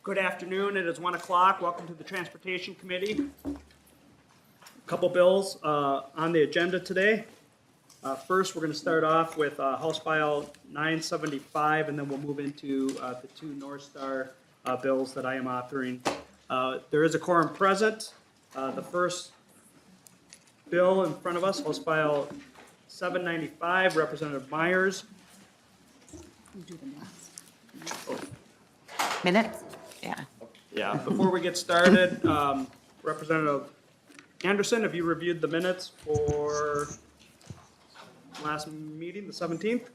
Good afternoon. It is 1 o'clock. Welcome to the Transportation Committee. A couple bills on the agenda today. First, we're going to start off with House File 975, and then we'll move into the two Northstar bills that I am authoring. There is a quorum present. The first bill in front of us, House File 795, Representative Myers. Minutes? Yeah. Yeah, before we get started, Representative Anderson, have you reviewed the minutes for last meeting, the 17th?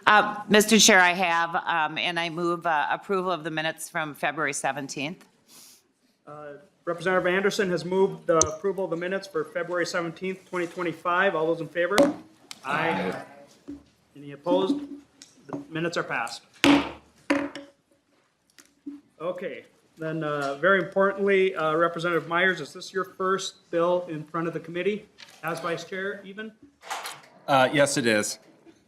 Mr. Chair, I have, and I move approval of the minutes from February 17th. Representative Anderson has moved the approval of the minutes for February 17th, 2025. All those in favor? Aye. Any opposed? The minutes are passed. Okay, then very importantly, Representative Myers, is this your first bill in front of the committee as vice chair even? Yes, it is.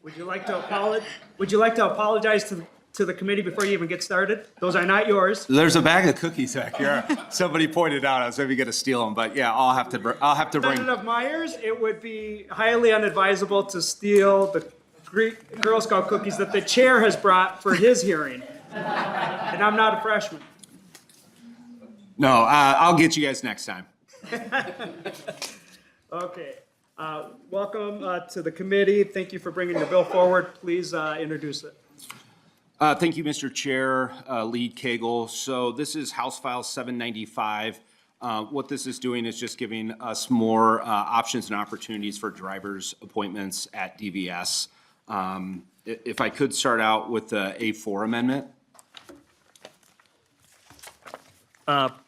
Would you like to apologize to the committee before you even get started? Those are not yours. There's a bag of cookies back here. Somebody pointed out I was maybe going to steal them, but yeah, I'll have to bring. Representative Myers, it would be highly unadvisable to steal the Girl Scout cookies that the chair has brought for his hearing. And I'm not a freshman. No, I'll get you guys next time. Okay. Welcome to the committee. Thank you for bringing the bill forward. Please introduce it. Thank you, Mr. Chair, Lead Cagle. So this is House File 795. What this is doing is just giving us more options and opportunities for drivers' appointments at DVS. If I could start out with the A4 amendment.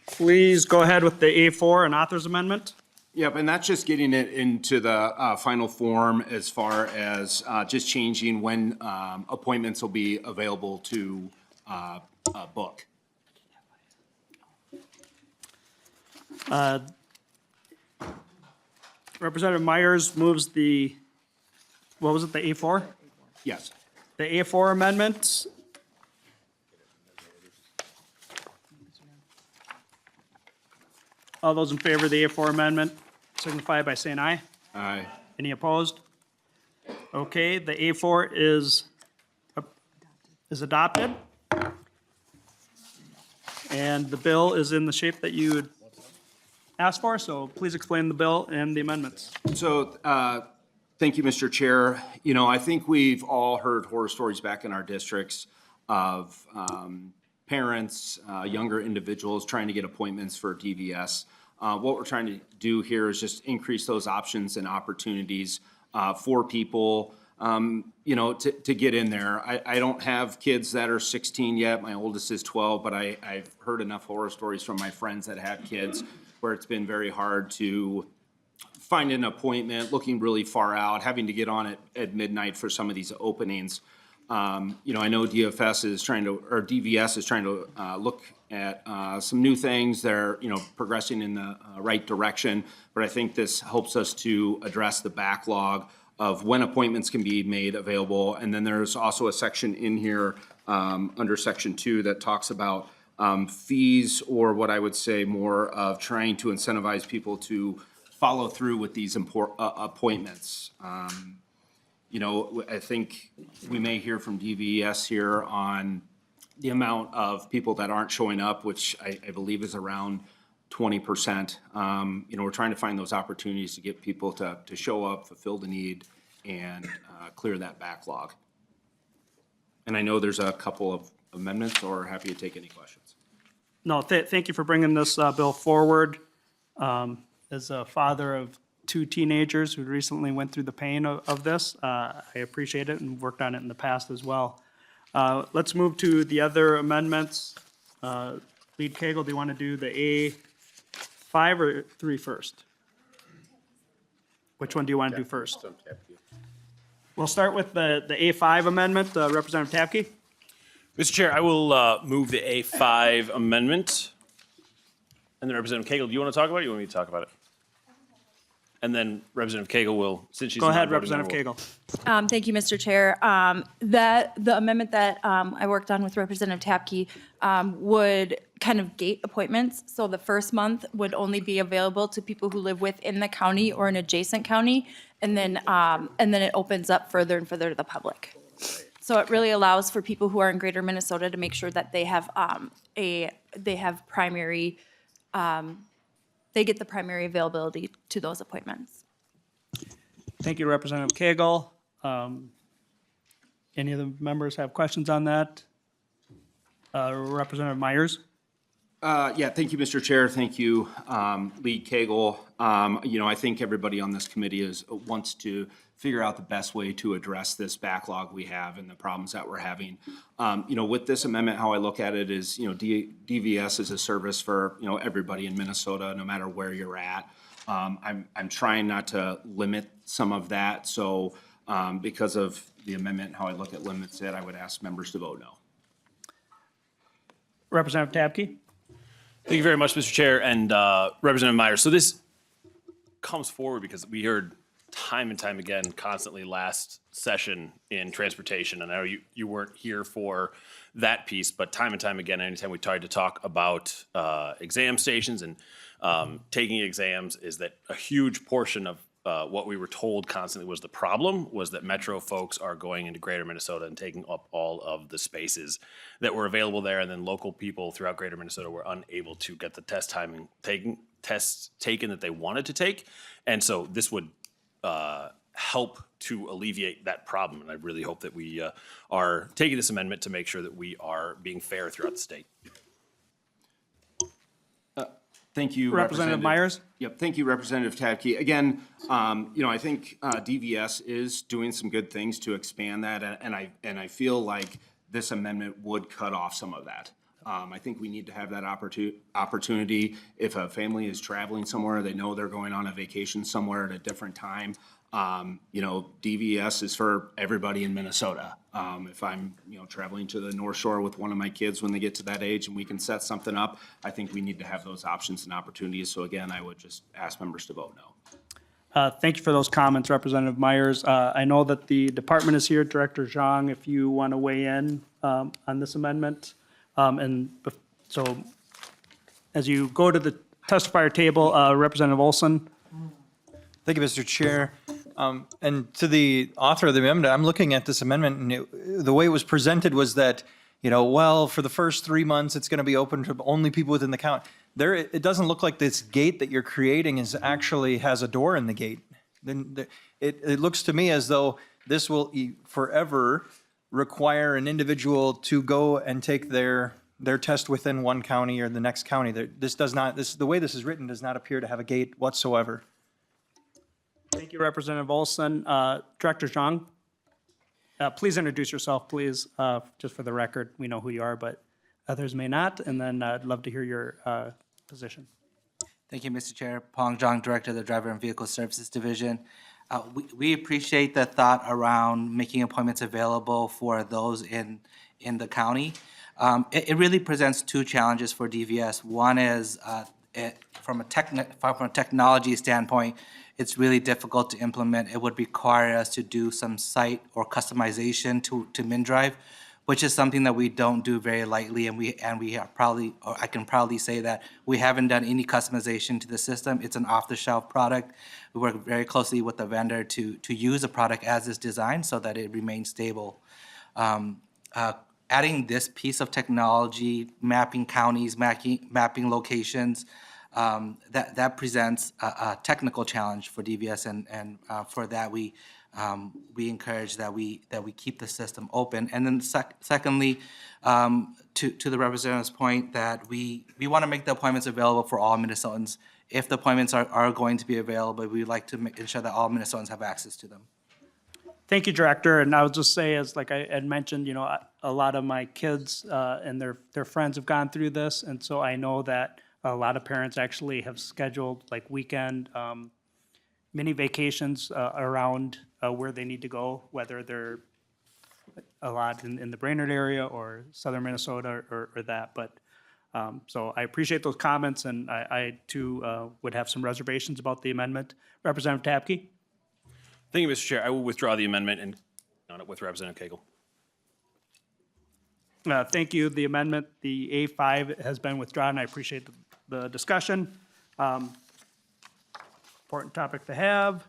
Please go ahead with the A4 and author's amendment. Yep, and that's just getting it into the final form as far as just changing when appointments will be available to book. Representative Myers moves the, what was it, the A4? Yes. The A4 amendment. All those in favor of the A4 amendment signify by saying aye. Aye. Any opposed? Okay, the A4 is adopted. And the bill is in the shape that you would ask for, so please explain the bill and the amendments. So, thank you, Mr. Chair. You know, I think we've all heard horror stories back in our districts of parents, younger individuals trying to get appointments for DVS. What we're trying to do here is just increase those options and opportunities for people, you know, to get in there. I don't have kids that are 16 yet. My oldest is 12, but I've heard enough horror stories from my friends that have kids where it's been very hard to find an appointment, looking really far out, having to get on at midnight for some of these openings. You know, I know DVS is trying to look at some new things. They're, you know, progressing in the right direction, but I think this helps us to address the backlog of when appointments can be made available. And then there's also a section in here under Section 2 that talks about fees, or what I would say more of trying to incentivize people to follow through with these appointments. You know, I think we may hear from DVS here on the amount of people that aren't showing up, which I believe is around 20%. You know, we're trying to find those opportunities to get people to show up, fulfill the need, and clear that backlog. And I know there's a couple of amendments, or happy to take any questions. No, thank you for bringing this bill forward. As a father of two teenagers who recently went through the pain of this, I appreciate it and worked on it in the past as well. Let's move to the other amendments. Lead Cagle, do you want to do the A5 or 3 first? Which one do you want to do first? We'll start with the A5 amendment, Representative Tapke. Mr. Chair, I will move the A5 amendment. And then Representative Cagle, do you want to talk about it or you want me to talk about it? And then Representative Cagle will, since she's Go not ahead, voting member, Representative will- Cagle. Thank you, Mr. Chair. The amendment that I worked on with Representative Tapke would kind of gate appointments. So the first month would only be available to people who live within the county or an adjacent county, and then it opens up further and further to the public. So it really allows for people who are in Greater Minnesota to make sure that they have primary. They get the primary availability to those appointments. Thank you, Representative Cagle. Any of the members have questions on that? Representative Myers? Yeah, thank you, Mr. Chair. Thank you, Lead Cagle. I think everybody on this committee wants to figure out the best way to address this backlog we have and the problems that we're having. With this amendment, how I look at it is, DVS is a service for, everybody in Minnesota, no matter where you're at. I'm trying not to limit some of that, so because of the amendment, how I look at limits it, I would ask members to vote no. Representative Tapke? Thank you very much, Mr. Chair, and Representative Myers. So this comes forward because we heard time and time again, constantly last session in transportation, and I know you weren't here for that piece, but time and time again, anytime we tried to talk about exam stations and taking exams, is that a huge portion of what we were told constantly was the problem was that Metro folks are going into Greater Minnesota and taking up all of the spaces that were available there, and then local people throughout Greater Minnesota were unable to get the tests taken that they wanted to take, and so this would help to alleviate that problem, and I really hope that we are taking this amendment to make sure that we are being fair throughout the state. Thank you, Representative Myers? Yep, thank you, Representative Tapke. Again, I think DVS is doing some good things to expand that, and I feel like this amendment would cut off some of that. I think we need to have that opportunity. If a family is traveling somewhere, they know they're going on a vacation somewhere at a different time. DVS is for everybody in Minnesota. If I'm, traveling to the North Shore with one of my kids when they get to that age and we can set something up, I think we need to have those options and opportunities. So again, I would just ask members to vote no. Thank you for those comments, Representative Myers. I know that the department is here. Director Zhang, if you want to weigh in on this amendment. So as you go to the testifier table, Representative Olson. Thank you, Mr. Chair. And to the author of the amendment, I'm looking at this amendment, and the way it was presented was that, for the first 3 months, it's going to be open to only people within the county. It doesn't look like this gate that you're creating actually has a door in the gate. Then it looks to me as though this will forever require an individual to go and take their test within one county or the next county. The way this is written does not appear to have a gate whatsoever. Thank you, Representative Olson. Director Zhang, please introduce yourself, please, just for the record. We know who you are, but others may not. And then I'd love to hear your position. Thank you, Mr. Chair. Pong Zhang, Director of the Driver and Vehicle Services Division. We appreciate the thought around making appointments available for those in the county. It really presents two challenges for DVS. One is from a technology standpoint, it's really difficult to implement. It would require us to do some site or customization to MinDrive, which is something that we don't do very lightly, and we are probably, or I can proudly say that we haven't done any customization to the system. It's an off-the-shelf product. We work very closely with the vendor to use the product as is designed so that it remains stable. Adding this piece of technology, mapping counties, mapping locations, that presents a technical challenge for DVS, and for that we encourage that we keep the system open. And then secondly, to the representative's point, that we want to make the appointments available for all Minnesotans. If the appointments are going to be available, we'd like to ensure that all Minnesotans have access to them. Thank you, Director. And I would just say, as like I had mentioned, a lot of my kids and their friends have gone through this, and so I know that a lot of parents actually have scheduled like weekend mini vacations around where they need to go, whether they're a lot in the Brainerd area or southern Minnesota or that. But So I appreciate those comments, and I too would have some reservations about the amendment. Representative Tapke? Thank you, Mr. Chair. I will withdraw the amendment and on it with Representative Cagle. Thank you. The amendment, the A5 has been withdrawn. I appreciate the discussion. Important topic to have.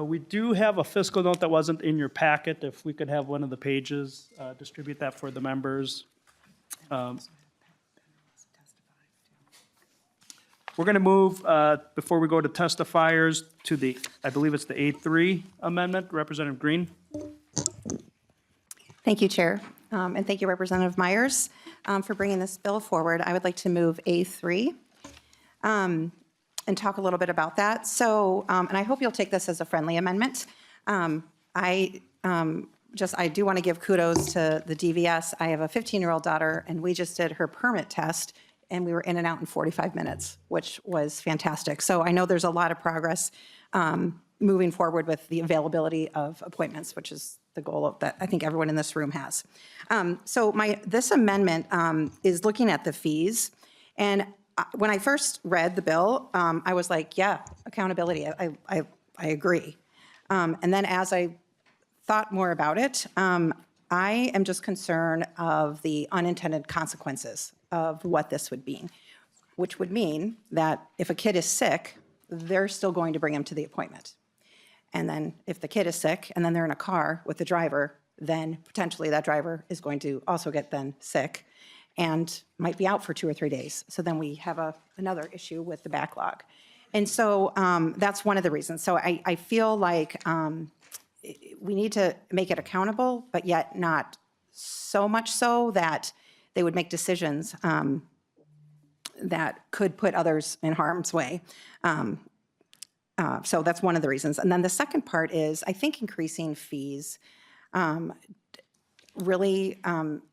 We do have a fiscal note that wasn't in your packet. If we could have one of the pages, distribute that for the members. We're going to move, before we go to testifiers, to the, I believe it's the A3 amendment. Representative Green? Thank you, Chair. And thank you, Representative Myers, for bringing this bill forward. I would like to move A3 and talk a little bit about that. So, and I hope you'll take this as a friendly amendment. I do want to give kudos to the DVS. I have a 15-year-old daughter, and we just did her permit test, and we were in and out in 45 minutes, which was fantastic. So I know there's a lot of progress moving forward with the availability of appointments, which is the goal of that I think everyone in this room has. So this amendment is looking at the fees. And when I first read the bill, I was like, yeah, accountability, I agree. And then as I thought more about it, I am just concerned of the unintended consequences of what this would mean, which would mean that if a kid is sick, they're still going to bring him to the appointment. And then if the kid is sick and then they're in a car with the driver, then potentially that driver is going to also get then sick and might be out for 2 or 3 days. So then we have another issue with the backlog. And so that's one of the reasons. So I feel like we need to make it accountable, but yet not so much so that they would make decisions that could put others in harm's way. So that's one of the reasons. And then the second part is, I think increasing fees really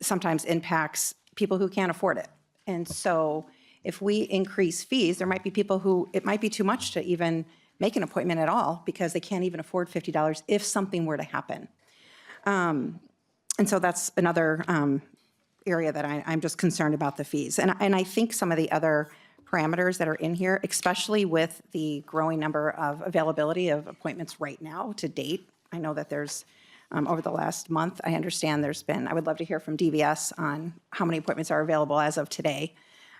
sometimes impacts people who can't afford it. And so if we increase fees, there might be people who, it might be too much to even make an appointment at all because they can't even afford $50 if something were to happen. And so that's another area that I'm just concerned about the fees. And I think some of the other parameters that are in here, especially with the growing number of availability of appointments right now to date. I know that there's, over the last month, I understand there's been, I would love to hear from DVS on how many appointments are available as of today.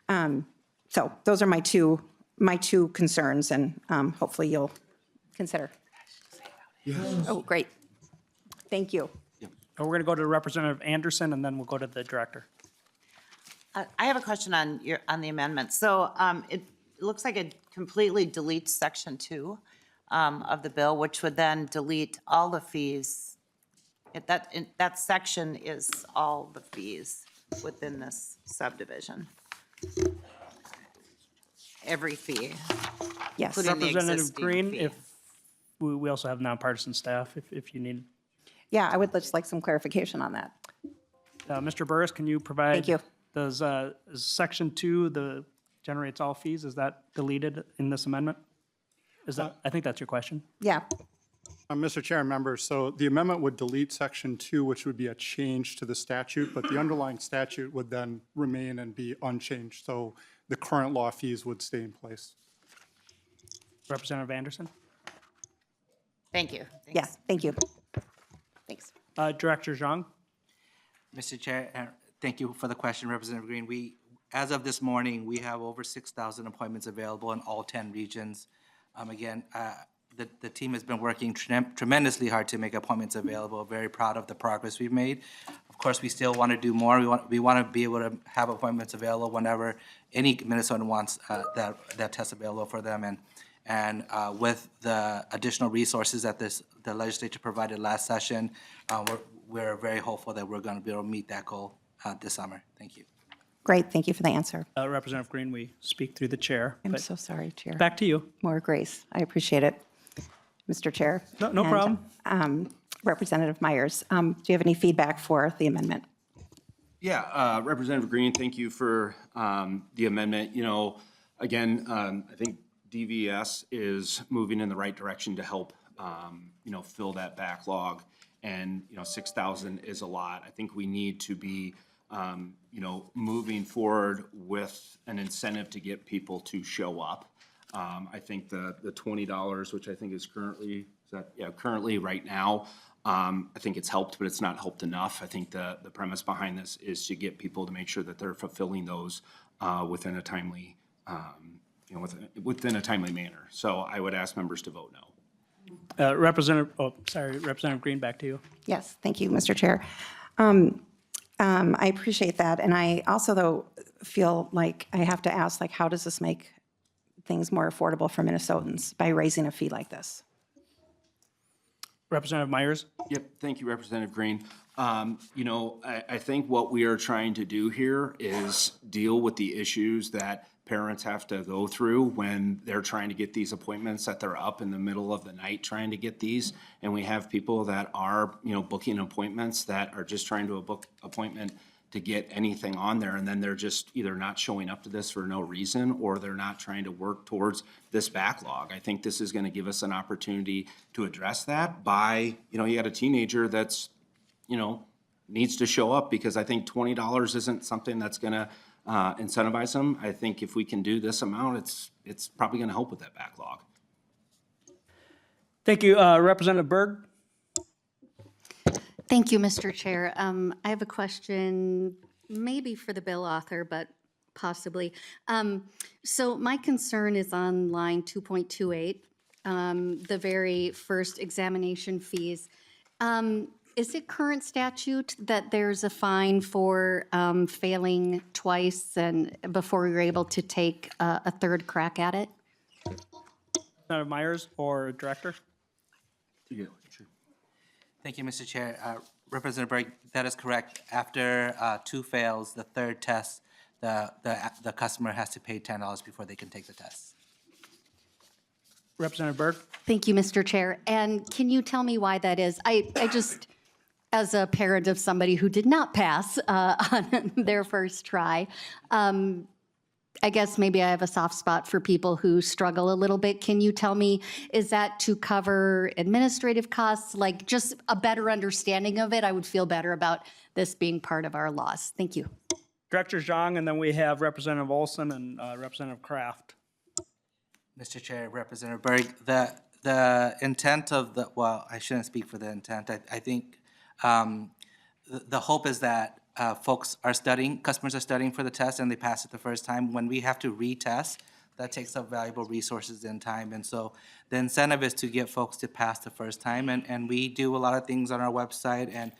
So those are my two concerns, and hopefully you'll consider. Oh, great. Thank you. We're going to go to Representative Anderson, and then we'll go to the director. I have a question on the amendment. So it looks like it completely deletes section 2 of the bill, which would then delete all the fees. That section is all the fees within this subdivision. Every fee. Yes. Including the Representative existing Green, fee. if we also have nonpartisan staff, if you need. Yeah, I would just like some clarification on that. Mr. Burris, can you provide? Thank you. Does section 2, generates all fees, is that deleted in this amendment? Is that, I think that's your question. Yeah, Mr. Chair and members, so the amendment would delete section 2, which would be a change to the statute, but the underlying statute would then remain and be unchanged. So the current law fees would stay in place. Representative Anderson? Thank you. yeah, Thanks. thank you. Thanks. Director Zhang? Mr. Chair, thank you for the question, Representative Green. As of this morning, we have over 6,000 appointments available in all 10 regions. Again, the team has been working tremendously hard to make appointments available. Very proud of the progress we've made. Of course, we still want to do more. We want to be able to have appointments available whenever any Minnesotan wants that test available for them. And with the additional resources that the legislature provided last session, we're very hopeful that we're going to be able to meet that goal this summer. Thank you. Great, thank you for the answer. Representative Green, we speak through the chair. I'm but so sorry, Chair. Back to you. More grace, I appreciate it, Mr. Chair. No And, problem. Representative Myers, do you have any feedback for the amendment? Yeah, Representative Green, thank you for the amendment. You know, again, I think DVS is moving in the right direction to help, fill that backlog. And, 6,000 is a lot. I think we need to be moving forward with an incentive to get people to show up. I think the $20, which I think is currently right now, I think it's helped, but it's not helped enough. I think the premise behind this is to get people to make sure that they're fulfilling those within a timely, within a timely manner. So I would ask members to vote no. Representative Green, back to you. Yes, thank you, Mr. Chair. I appreciate that, and I also, though, feel like I have to ask, like, how does this make things more affordable for Minnesotans by raising a fee like this? Representative Myers? Yep, thank you, Representative Green. I think what we are trying to do here is deal with the issues that parents have to go through when they're trying to get these appointments, that they're up in the middle of the night trying to get these. And we have people that are, booking appointments that are just trying to book appointment to get anything on there, and then they're just either not showing up to this for no reason, or they're not trying to work towards this backlog. I think this is gonna give us an opportunity to address that by, you got a teenager that's, needs to show up, because I think $20 isn't something that's gonna incentivize them. I think if we can do this amount, it's probably gonna help with that backlog. Thank you. Representative Berg? Thank you, Mr. Chair. I have a question, maybe for the bill author, but possibly. So my concern is on line 2.28, the very first examination fees. Is it current statute that there's a fine for failing twice and before you're able to take a third crack at it? Representative Myers or Director? Yeah, sure. Thank you, Mr. Chair. Representative Berg, that is correct. After 2 fails, the third test, the customer has to pay $10 before they can take the test. Representative Berg? Thank you, Mr. Chair. And can you tell me why that is? I just, as a parent of somebody who did not pass on their first try, I guess maybe I have a soft spot for people who struggle a little bit. Can you tell me, is that to cover administrative costs? Like, just a better understanding of it, I would feel better about this being part of our laws. Thank you. Director Zhang, and then we have Representative Olson and Representative Kraft. Mr. Chair, Representative Berg, the intent of well, I shouldn't speak for the intent. I think the hope is that customers are studying for the test and they pass it the first time. When we have to retest, that takes up valuable resources and time. And so the incentive is to get folks to pass the first time. And we do a lot of things on our website and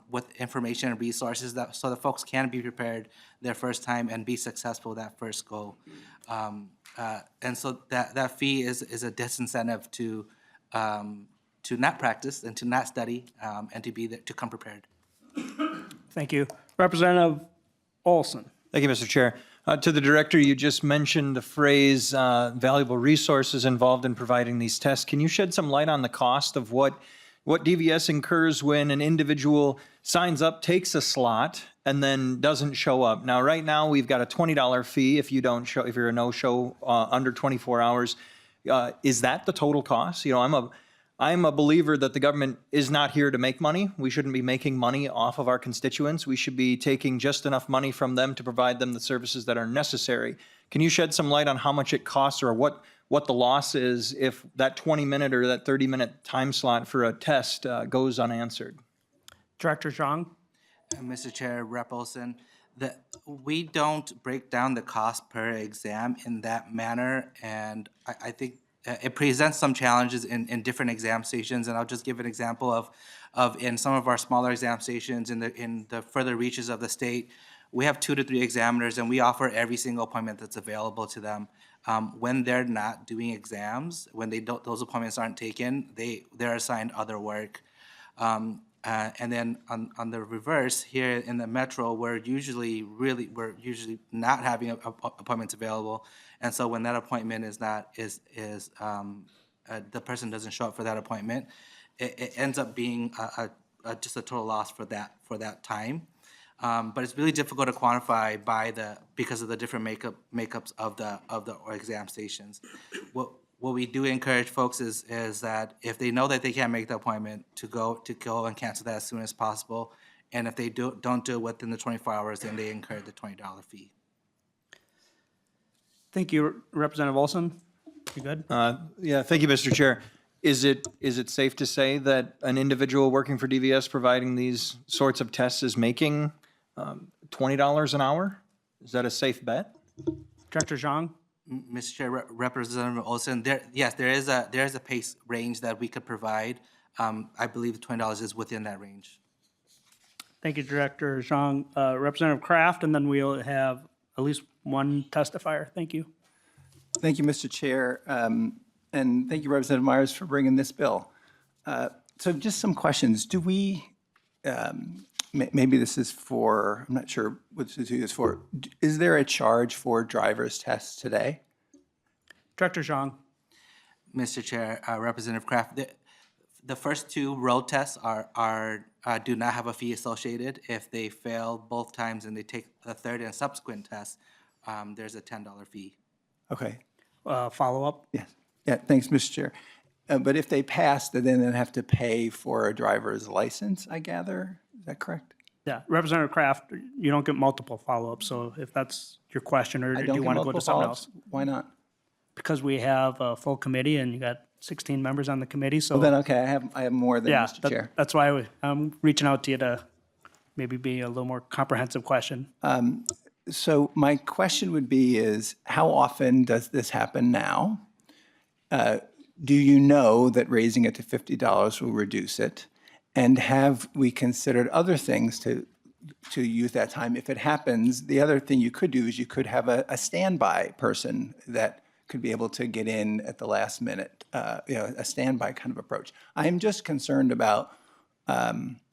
with information and resources so that folks can be prepared their first time and be successful that first go. And so that fee is a disincentive to not practice and to not study and to be there, to come prepared. Thank you. Representative Olson. Thank you, Mr. Chair. To the director, you just mentioned the phrase valuable resources involved in providing these tests. Can you shed some light on the cost of what DVS incurs when an individual signs up, takes a slot, and then doesn't show up? Now, right now, we've got a $20 fee if you don't show, if you're a no-show under 24 hours. Is that the total cost? I'm a believer that the government is not here to make money. We shouldn't be making money off of our constituents. We should be taking just enough money from them to provide them the services that are necessary. Can you shed some light on how much it costs or what the loss is if that 20-minute or that 30-minute time slot for a test goes unanswered? Director Zhang. Mr. Chair, Rep. Olson, we don't break down the cost per exam in that manner, and I think it presents some challenges in different exam stations, and I'll just give an example of in some of our smaller exam stations in the further reaches of the state, we have 2 to 3 examiners, and we offer every single appointment that's available to them. When they're not doing exams, when those appointments aren't taken, they're assigned other work. And then on the reverse, here in the metro, we're usually not having appointments available, and so when that appointment the person doesn't show up for that appointment, it ends up being just a total loss for that time. But it's really difficult to quantify because of the different makeups of the exam stations. What we do encourage folks is that if they know that they can't make the appointment, to go and cancel that as soon as possible. And if they don't do it within the 24 hours, then they incur the $20 fee. Thank you, Representative Olson. You good? Yeah, thank you, Mr. Chair. Is it safe to say that an individual working for DVS providing these sorts of tests is making $20 an hour? Is that a safe bet? Director Zhang? Mr. Chair, Representative Olson, there is a pay range that we could provide. I believe $20 is within that range. Thank you, Director Zhang. Representative Kraft, and then we'll have at least one testifier. Thank you. Thank you, Mr. Chair, and thank you, Representative Myers, for bringing this bill. So just some questions. Do we, maybe this is for, I'm not sure what this is for. Is there a charge for driver's tests today? Director Zhang? Mr. Chair, Representative Kraft, the first two road tests do not have a fee associated. If they fail both times and they take a third and subsequent test, there's a $10 fee. Okay, Follow-up? yes. Yeah, thanks, Mr. Chair. But if they pass, they then have to pay for a driver's license, I gather? Is that correct? Yeah, Representative Kraft, you don't get multiple follow-ups, so if that's your question, or I do don't you get want to go to multiple something follow-ups. else? Why not? Because we have a full committee and you got 16 members on the committee, so. Well, then, okay, I have more than Yeah, Mr. Chair. that's why I'm reaching out to you to maybe be a little more comprehensive question. So my question would be is, how often does this happen now? Do you know that raising it to $50 will reduce it? And have we considered other things to use that time? If it happens, the other thing you could do is you could have a standby person that could be able to get in at the last minute, a standby kind of approach. I'm just concerned about,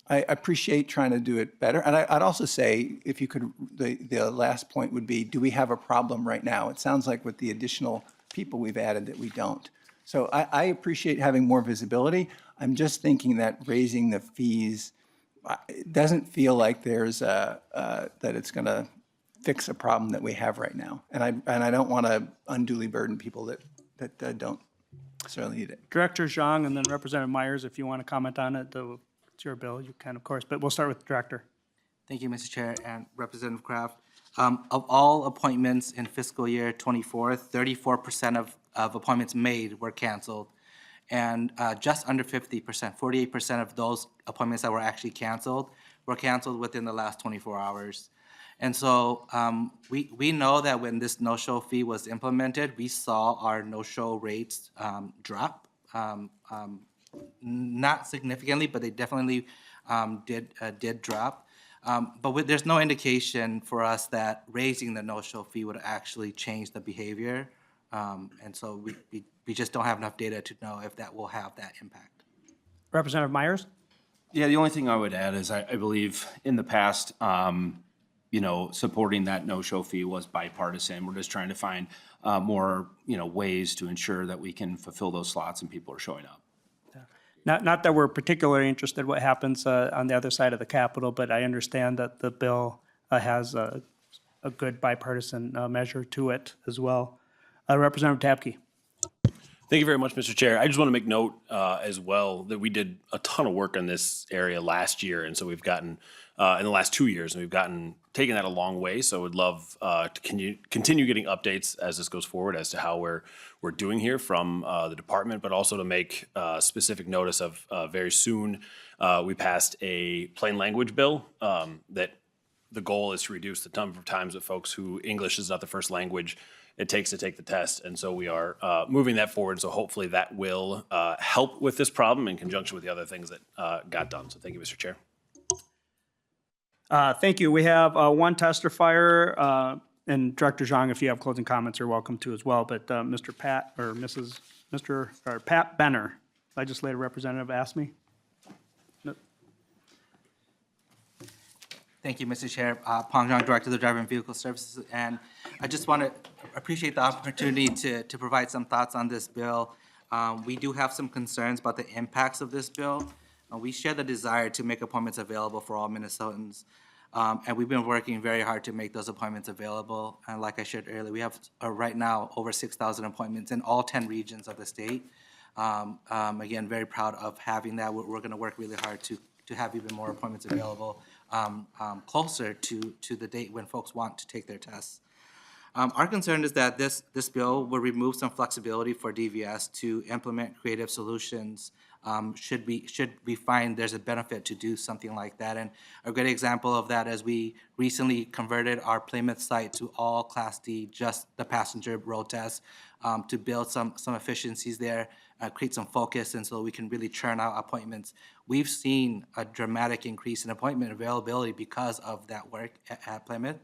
I appreciate trying to do it better. And I'd also say, if you could, the last point would be, do we have a problem right now? It sounds like with the additional people we've added that we don't. So I appreciate having more visibility. I'm just thinking that raising the fees, it doesn't feel like there's that it's going to fix a problem that we have right now. And I don't want to unduly burden people that don't necessarily need it. Director Zhang and then Representative Myers, if you want to comment on it, it's your bill, you can, of course, but we'll start with the Director. Thank you, Mr. Chair and Representative Kraft. Of all appointments in fiscal year '24, 34% of appointments made were canceled. And just under 50%, 48% of those appointments that were actually canceled were canceled within the last 24 hours. And so we know that when this no-show fee was implemented, we saw our no-show rates drop. Not significantly, but they definitely did drop. But there's no indication for us that raising the no-show fee would actually change the behavior. And so we just don't have enough data to know if that will have that impact. Representative Myers? Yeah, the only thing I would add is I believe in the past, supporting that no-show fee was bipartisan. We're just trying to find more, ways to ensure that we can fulfill those slots and people are showing up. Not that we're particularly interested what happens on the other side of the Capitol, but I understand that the bill has a good bipartisan measure to it as well. Representative Tapke. Thank you very much, Mr. Chair. I just want to make note as well that we did a ton of work on this area last year, and so we've gotten in the last 2 years, and we've taken that a long way. So would love to continue getting updates as this goes forward as to how we're doing here from the department, but also to make specific notice of very soon we passed a plain language bill that the goal is to reduce the number of times that folks who English is not the first language it takes to take the test. And so we are moving that forward. So hopefully that will help with this problem in conjunction with the other things that got done. So thank you, Mr. Chair. Thank you. We have one testifier, and Director Zhang, if you have closing comments, you're welcome to as well. But Mr. Pat or Pat Benner, legislative representative, asked me. Thank you, Mr. Chair. Pong Zhang, Director of the Driver and Vehicle Services. And I just want to appreciate the opportunity to provide some thoughts on this bill. We do have some concerns about the impacts of this bill. We share the desire to make appointments available for all Minnesotans. And we've been working very hard to make those appointments available. And like I shared earlier, we have right now over 6,000 appointments in all 10 regions of the state. Again, very proud of having that. We're going to work really hard to have even more appointments available closer to the date when folks want to take their tests. Our concern is that this bill will remove some flexibility for DVS to implement creative solutions should we find there's a benefit to do something like that. And a great example of that is we recently converted our Plymouth site to all Class D, just the passenger road test, to build some efficiencies there, create some focus, and so we can really churn out appointments. We've seen a dramatic increase in appointment availability because of that work at Plymouth.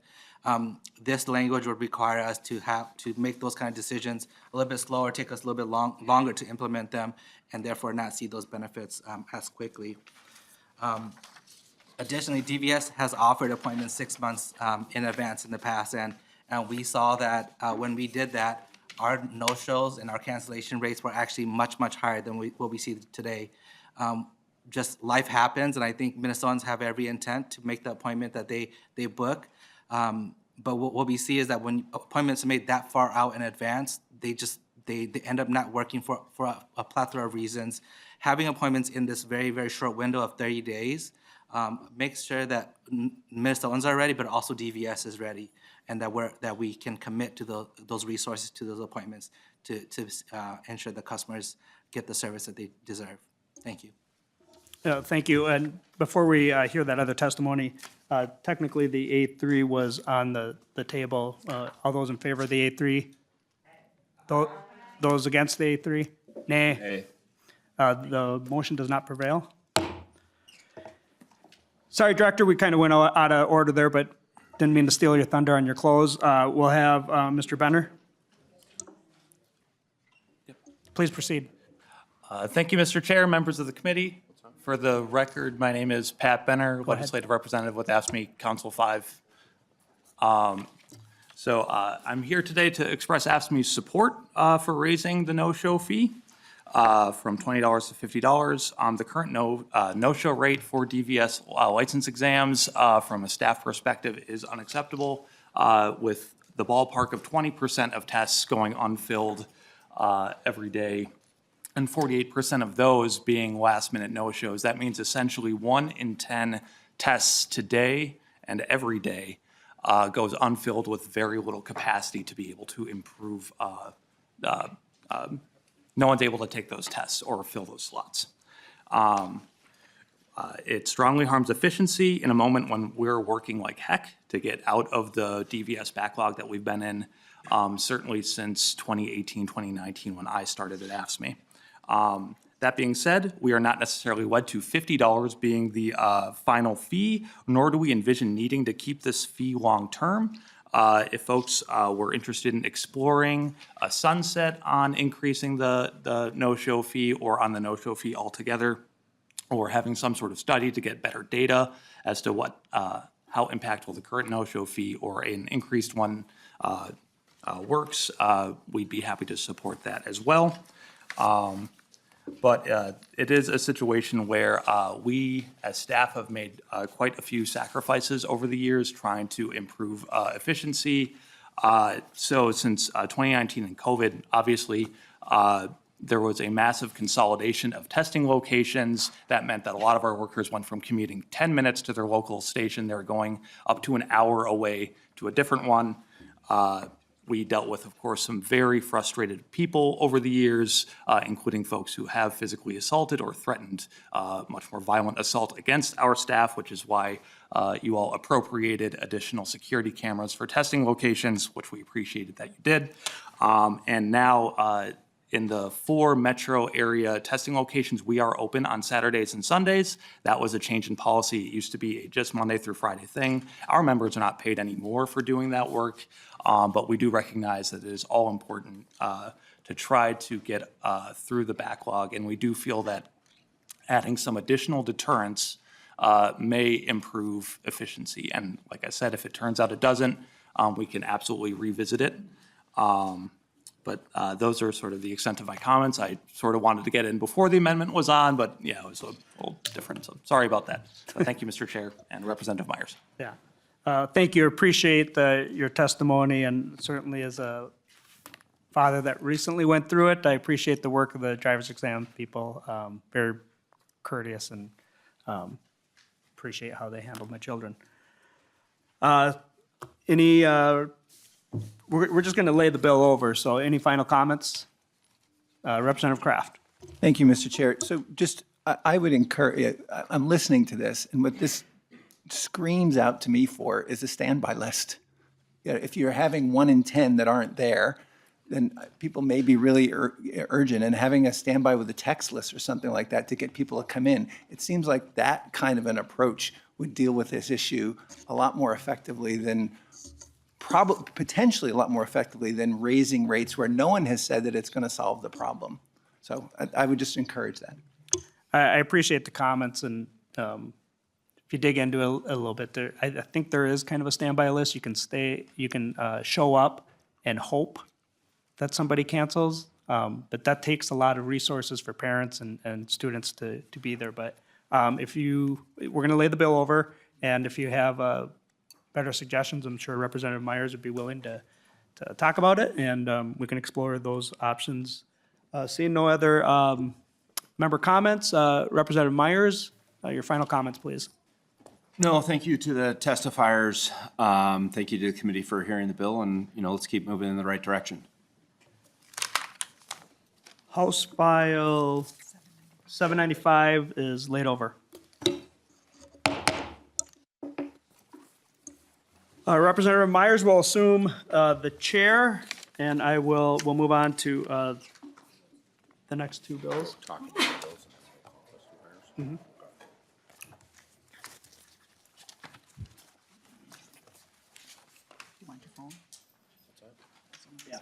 This language would require us to make those kind of decisions a little bit slower, take us a little bit longer to implement them, and therefore not see those benefits as quickly. Additionally, DVS has offered appointments 6 months in advance in the past, and we saw that when we did that, our no-shows and our cancellation rates were actually much, much higher than what we see today. Just life happens, and I think Minnesotans have every intent to make the appointment that they book. But what we see is that when appointments are made that far out in advance, they end up not working for a plethora of reasons. Having appointments in this very, very short window of 30 days makes sure that Minnesotans are ready, but also DVS is ready, and that we can commit to those resources to those appointments to ensure the customers get the service that they deserve. Thank you. Thank you. And before we hear that other testimony, technically the A3 was on the table. All those in favor of the A3? Those against the A3? Nay. Hey. The motion does not prevail. Sorry, Director, we kind of went out of order there, but didn't mean to steal your thunder on your close. We'll have Mr. Benner. Please proceed. Thank you, Mr. Chair, members of the committee. For the record, my name is Pat Benner, legislative representative with AFSCME Council 5. So I'm here today to express AFSCME's support for raising the no-show fee from $20 to $50. The current no-show rate for DVS license exams from a staff perspective is unacceptable, with the ballpark of 20% of tests going unfilled every day, and 48% of those being last-minute no-shows. That means essentially 1 in 10 tests today and every day goes unfilled with very little capacity to be able to improve. No one's able to take those tests or fill those slots. It strongly harms efficiency in a moment when we're working like heck to get out of the DVS backlog that we've been in, certainly since 2018, 2019, when I started at AFSCME. That being said, we are not necessarily wed to $50 being the final fee, nor do we envision needing to keep this fee long-term. If folks were interested in exploring a sunset on increasing the no-show fee or on the no-show fee altogether, or having some sort of study to get better data as to how impactful the current no-show fee or an increased one works, we'd be happy to support that as well. But it is a situation where we, as staff, have made quite a few sacrifices over the years trying to improve efficiency. So since 2019 and COVID, obviously, there was a massive consolidation of testing locations. That meant that a lot of our workers went from commuting 10 minutes to their local station. They're going up to an hour away to a different one. We dealt with, of course, some very frustrated people over the years, including folks who have physically assaulted or threatened much more violent assault against our staff, which is why you all appropriated additional security cameras for testing locations, which we appreciated that you did. And now in the 4 metro area testing locations, we are open on Saturdays and Sundays. That was a change in policy. It used to be a just Monday through Friday thing. Our members are not paid any more for doing that work, but we do recognize that it is all important to try to get through the backlog, and we do feel that adding some additional deterrence may improve efficiency. And like I said, if it turns out it doesn't, we can absolutely revisit it. But those are sort of the extent of my comments. I sort of wanted to get in before the amendment was on, but yeah, it was a little different. So sorry about that. But thank you, Mr. Chair and Representative Myers. Yeah. Thank you. Appreciate your testimony, and certainly as a father that recently went through it, I appreciate the work of the driver's exam people. Very courteous, and appreciate how they handled my children. We're just going to lay the bill over, so any final comments? Representative Kraft. Thank you, Mr. Chair. So just, I would encourage, I'm listening to this, and what this screams out to me for is a standby list. You know, if you're having 1 in 10 that aren't there, then people may be really urgent, and having a standby with a text list or something like that to get people to come in. It seems like that kind of an approach would deal with this issue a lot more effectively than, potentially a lot more effectively than raising rates where no one has said that it's going to solve the problem. So I would just encourage that. I appreciate the comments, and if you dig into it a little bit, I think there is kind of a standby list. You can show up and hope that somebody cancels, but that takes a lot of resources for parents and students to be there. But we're going to lay the bill over, and if you have better suggestions, I'm sure Representative Myers would be willing to talk about it, and we can explore those options. Seeing no other member comments, Representative Myers, your final comments, please. No, thank you to the testifiers. Thank you to the committee for hearing the bill, and, let's keep moving in the right direction. House File 795 is laid over. Representative Myers will assume the chair, and we'll move on to the next two bills. Mhm. Yeah.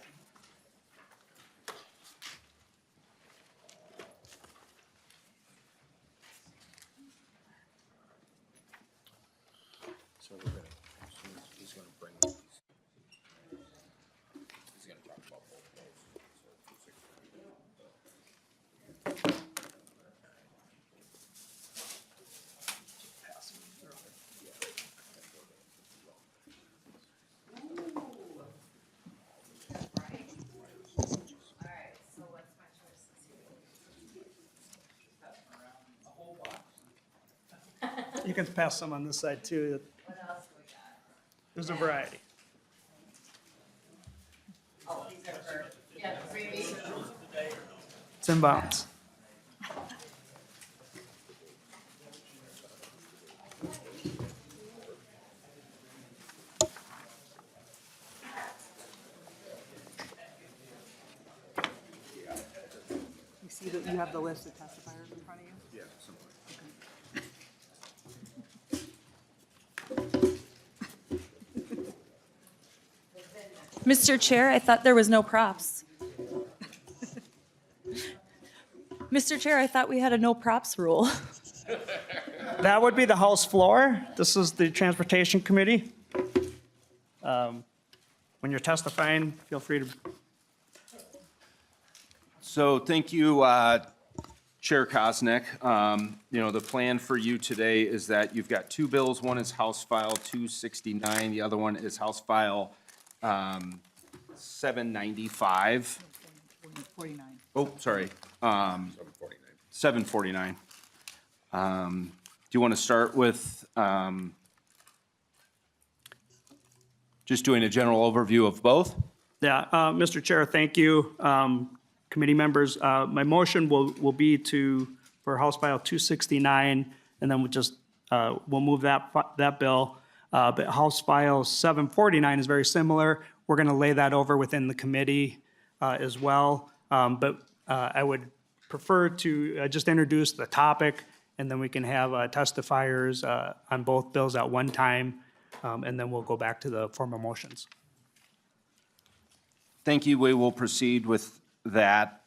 You can pass some on this side too. There's a variety. It's in bounds. You see that you have the list of testifiers in front of you? Yeah, Mr. Chair, I thought there was no props. Mr. Chair, I thought we had a no props rule. That would be the House floor. This is the Transportation Committee. When you're testifying, feel free to. So thank you, Chair Koznick. The plan for you today is that you've got two bills. One is House File 269. The other one is House File 795. 49. Oh, sorry. 749. Do you want to start with just doing a general overview of both? Yeah, Mr. Chair, thank you. Committee members, my motion will be for House File 269, and then we'll move that bill. But House File 749 is very similar. We're going to lay that over within the committee as well. But I would prefer to just introduce the topic, and then we can have testifiers on both bills at one time, and then we'll go back to the formal motions. Thank you. We will proceed with that.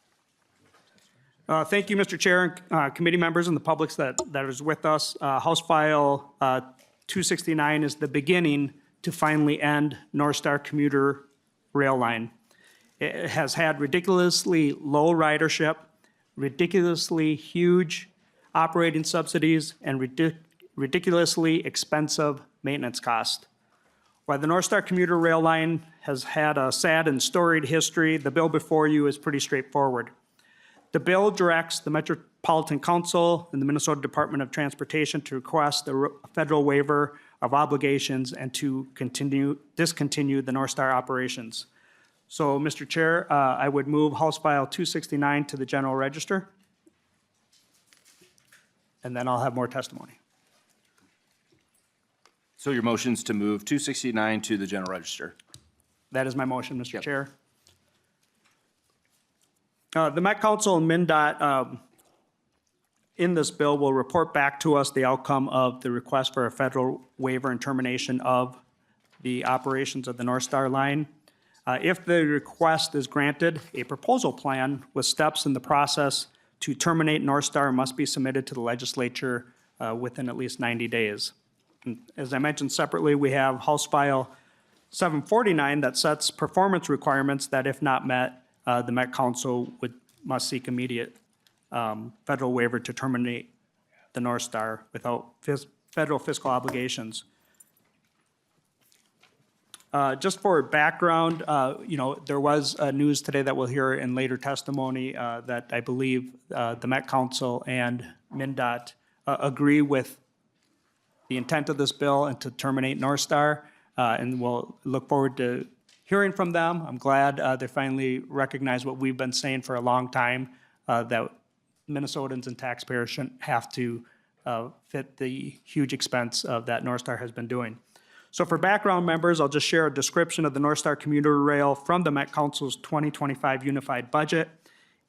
Thank you, Mr. Chair, and committee members and the public that is with us. House File 269 is the beginning to finally end Northstar Commuter Rail line. It has had ridiculously low ridership, ridiculously huge operating subsidies, and ridiculously expensive maintenance cost. While the Northstar Commuter Rail line has had a sad and storied history, the bill before you is pretty straightforward. The bill directs the Metropolitan Council and the Minnesota Department of Transportation to request a federal waiver of obligations and to discontinue the Northstar operations. So, Mr. Chair, I would move House File 269 to the General Register. And then I'll have more testimony. So your motion's to move 269 to the general register. That is my motion, Mr. Chair. The Met Council and MnDOT in this bill will report back to us the outcome of the request for a federal waiver and termination of the operations of the Northstar line. If the request is granted, a proposal plan with steps in the process to terminate Northstar must be submitted to the legislature within at least 90 days. And as I mentioned separately, we have House File 749 that sets performance requirements that if not met, the Met Council must seek immediate federal waiver to terminate the Northstar without federal fiscal obligations. Just for background, there was news today that we'll hear in later testimony that I believe the Met Council and MnDOT agree with the intent of this bill and to terminate Northstar, and we'll look forward to hearing from them. I'm glad they finally recognize what we've been saying for a long time, that Minnesotans and taxpayers shouldn't have to fit the huge expense that Northstar has been doing. So for background members, I'll just share a description of the Northstar Commuter Rail from the Met Council's 2025 unified budget.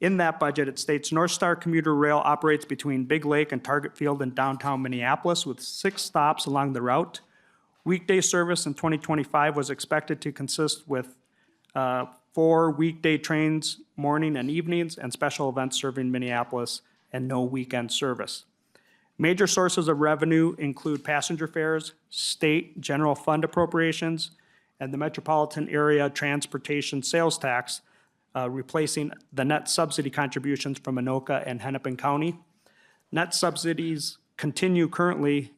In that budget, it states Northstar Commuter Rail operates between Big Lake and Target Field in downtown Minneapolis with 6 stops along the route. Weekday service in 2025 was expected to consist with 4 weekday trains, morning and evenings, and special events serving Minneapolis, and no weekend service. Major sources of revenue include passenger fares, state general fund appropriations, and the Metropolitan Area Transportation Sales Tax, replacing the net subsidy contributions from Anoka and Hennepin County. Net subsidies continue currently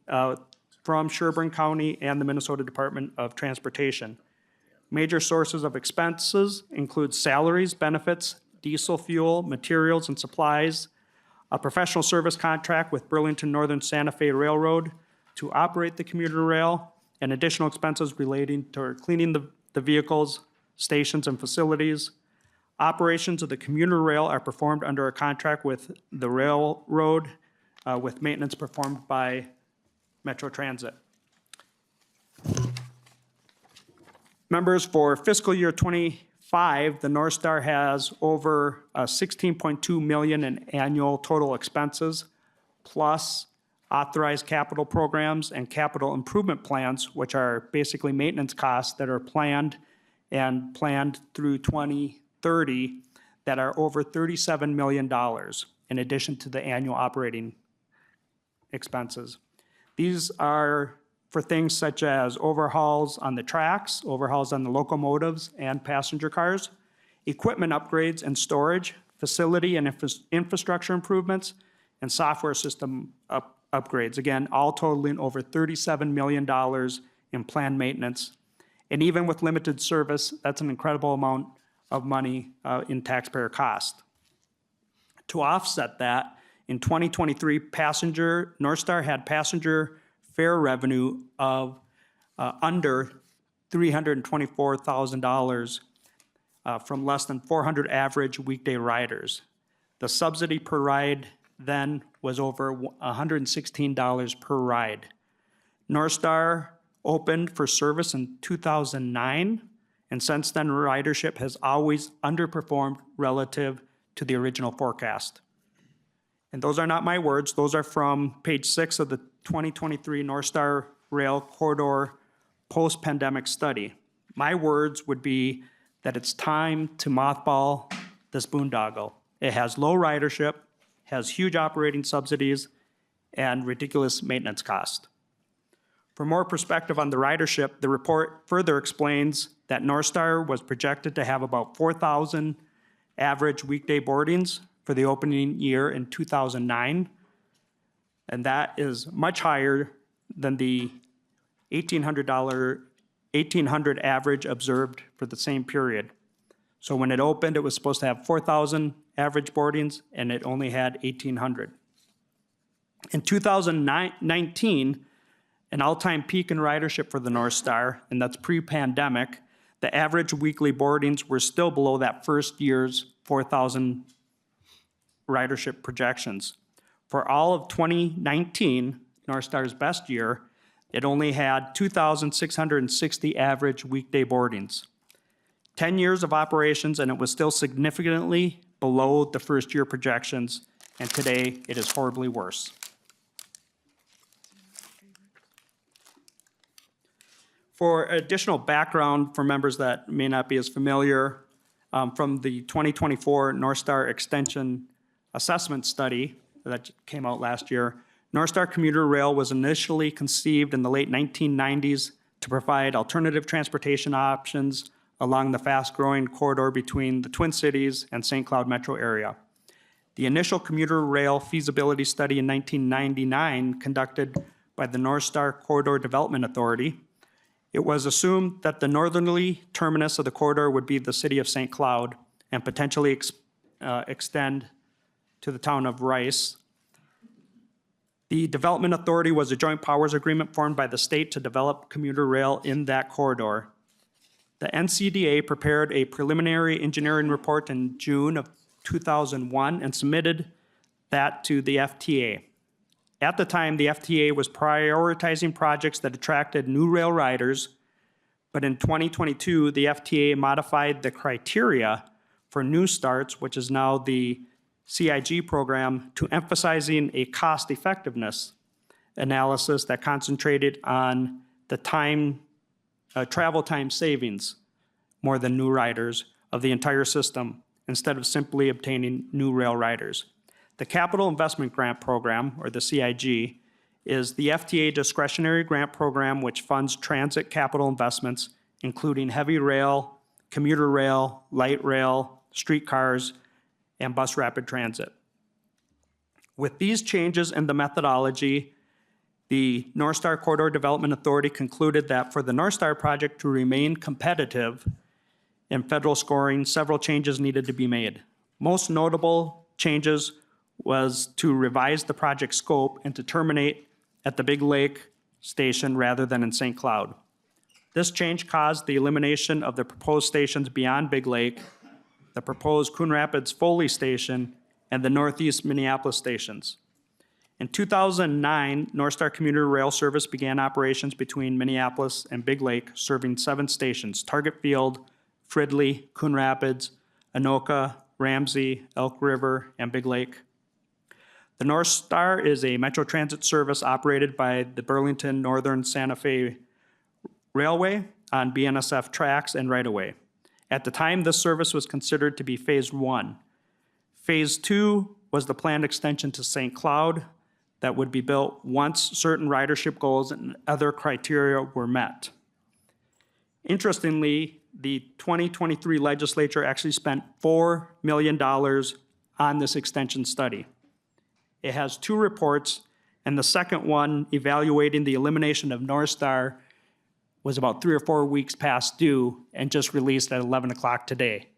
from Sherburne County and the Minnesota Department of Transportation. Major sources of expenses include salaries, benefits, diesel fuel, materials and supplies, a professional service contract with Burlington Northern Santa Fe Railroad to operate the commuter rail, and additional expenses relating to cleaning the vehicles, stations, and facilities. Operations of the commuter rail are performed under a contract with the railroad, with maintenance performed by Metro Transit. Members, for fiscal year 25, the Northstar has over $16.2 million in annual total expenses, plus authorized capital programs and capital improvement plans, which are basically maintenance costs that are planned through 2030 that are over $37 million in addition to the annual operating expenses. These are for things such as overhauls on the tracks, overhauls on the locomotives and passenger cars, equipment upgrades and storage, facility and infrastructure improvements, and software system upgrades. Again, all totaling over $37 million in planned maintenance. And even with limited service, that's an incredible amount of money in taxpayer cost. To offset that, in 2023, Northstar had passenger fare revenue of under $324,000 from less than 400 average weekday riders. The subsidy per ride then was over $116 per ride. Northstar opened for service in 2009, and since then ridership has always underperformed relative to the original forecast. And those are not my words, those are from page 6 of the 2023 Northstar Rail Corridor Post-Pandemic Study. My words would be that it's time to mothball this boondoggle. It has low ridership, has huge operating subsidies, and ridiculous maintenance cost. For more perspective on the ridership, the report further explains that Northstar was projected to have about 4,000 average weekday boardings for the opening year in 2009, and that is much higher than the $1,800 average observed for the same period. So when it opened, it was supposed to have 4,000 average boardings, and it only had 1,800. In 2019, an all-time peak in ridership for the Northstar, and that's pre-pandemic, the average weekly boardings were still below that first year's 4,000 ridership projections. For all of 2019, Northstar's best year, it only had 2,660 average weekday boardings. 10 years of operations, and it was still significantly below the first year projections, and today it is horribly worse. For additional background for members that may not be as familiar, from the 2024 Northstar Extension Assessment Study that came out last year, Northstar Commuter Rail was initially conceived in the late 1990s to provide alternative transportation options along the fast-growing corridor between the Twin Cities and St. Cloud metro area. The initial commuter rail feasibility study in 1999 conducted by the Northstar Corridor Development Authority. It was assumed that the northerly terminus of the corridor would be the city of St. Cloud and potentially extend to the town of Rice. The Development Authority was a joint powers agreement formed by the state to develop commuter rail in that corridor. The NCDA prepared a preliminary engineering report in June of 2001 and submitted that to the FTA. At the time, the FTA was prioritizing projects that attracted new rail riders, but in 2022, the FTA modified the criteria for new starts, which is now the CIG program, to emphasizing a cost effectiveness analysis that concentrated on the travel time savings more than new riders of the entire system instead of simply obtaining new rail riders. The Capital Investment Grant Program, or the CIG, is the FTA discretionary grant program which funds transit capital investments, including heavy rail, commuter rail, light rail, streetcars, and bus rapid transit. With these changes in the methodology, the Northstar Corridor Development Authority concluded that for the Northstar project to remain competitive in federal scoring, several changes needed to be made. Most notable changes was to revise the project scope and to terminate at the Big Lake station rather than in St. Cloud. This change caused the elimination of the proposed stations beyond Big Lake, the proposed Coon Rapids Foley station, and the Northeast Minneapolis stations. In 2009, Northstar Commuter Rail Service began operations between Minneapolis and Big Lake, serving 7 stations: Target Field, Fridley, Coon Rapids, Anoka, Ramsey, Elk River, and Big Lake. The Northstar is a Metro Transit service operated by the Burlington Northern Santa Fe Railway on BNSF tracks and right-of-way. At the time, this service was considered to be Phase 1. Phase 2 was the planned extension to St. Cloud that would be built once certain ridership goals and other criteria were met. Interestingly, the 2023 legislature actually spent $4 million on this extension study. It has 2 reports, and the second one, evaluating the elimination of Northstar, was about 3 or 4 weeks past due and just released at 11 o'clock today.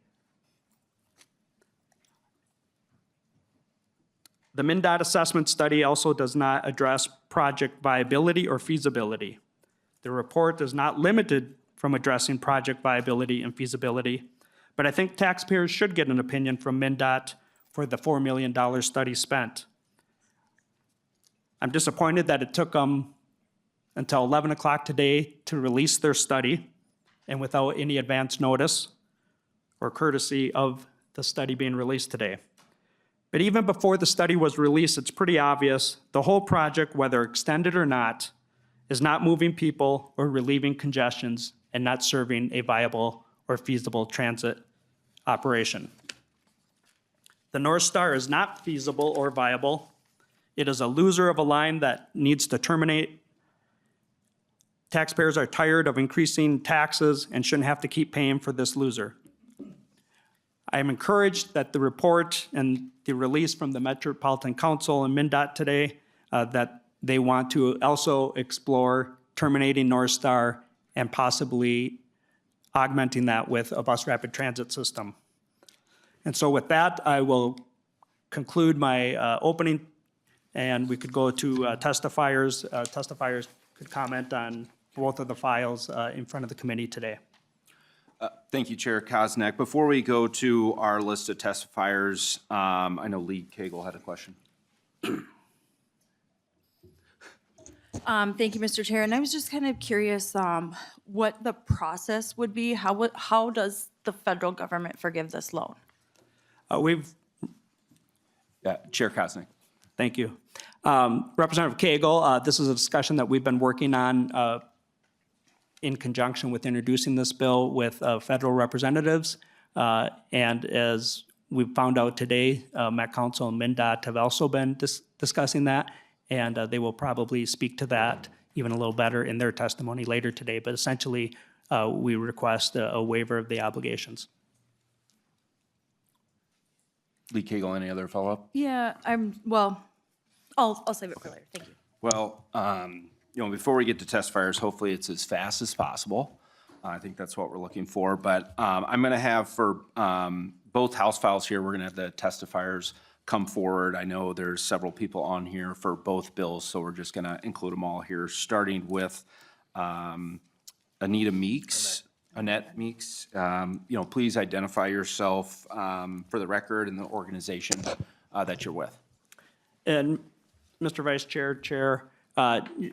The MnDOT assessment study also does not address project viability or feasibility. The report is not limited from addressing project viability and feasibility, but I think taxpayers should get an opinion from MnDOT for the $4 million study spent. I'm disappointed that it took them until 11 o'clock today to release their study, and without any advance notice or courtesy of the study being released today. But even before the study was released, it's pretty obvious the whole project, whether extended or not, is not moving people or relieving congestions and not serving a viable or feasible transit operation. The Northstar is not feasible or viable. It is a loser of a line that needs to terminate. Taxpayers are tired of increasing taxes and shouldn't have to keep paying for this loser. I am encouraged that the report and the release from the Metropolitan Council and MnDOT today, that they want to also explore terminating Northstar and possibly augmenting that with a bus rapid transit system. And so with that, I will conclude my opening, and we could go to testifiers. Testifiers could comment on both of the files in front of the committee today. Thank you, Chair Koznick. Before we go to our list of testifiers, I know Lee Cagle had a question. Thank you, Mr. Chair. And I was just kind of curious what the process would be. How does the federal government forgive this loan? Chair Koznick. Thank you. Representative Cagle, this is a discussion that we've been working on in conjunction with introducing this bill with federal representatives. And as we found out today, Met Council and MnDOT have also been discussing that, and they will probably speak to that even a little better in their testimony later today. But essentially, we request a waiver of the obligations. Lee Cagle, any other follow-up? Yeah, I'll save it for later. Thank you. Well, before we get to testifiers, hopefully it's as fast as possible. I think that's what we're looking for. But I'm going to have for both House files here, we're going to have the testifiers come forward. I know there's several people on here for both bills, so we're just going to include them all here, starting with Annette Meeks. Please identify yourself for the record and the organization that you're with. And Mr. Vice Chair,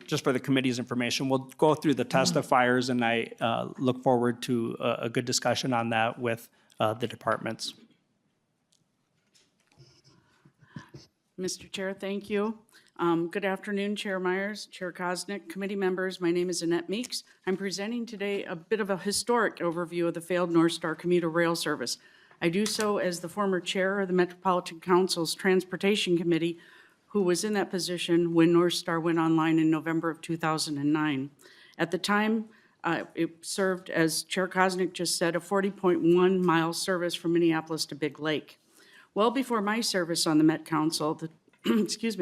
just for the committee's information, we'll go through the testifiers, and I look forward to a good discussion on that with the departments. Mr. Chair, thank you. Good afternoon, Chair Myers, Chair Koznick, committee members. My name is Annette Meeks. I'm presenting today a bit of a historic overview of the failed Northstar Commuter Rail service. I do so as the former chair of the Metropolitan Council's Transportation Committee, who was in that position when Northstar went online in November of 2009. At the time, it served, as Chair Koznick just said, a 40.1 mile service from Minneapolis to Big Lake. Well before my service on the Met Council, the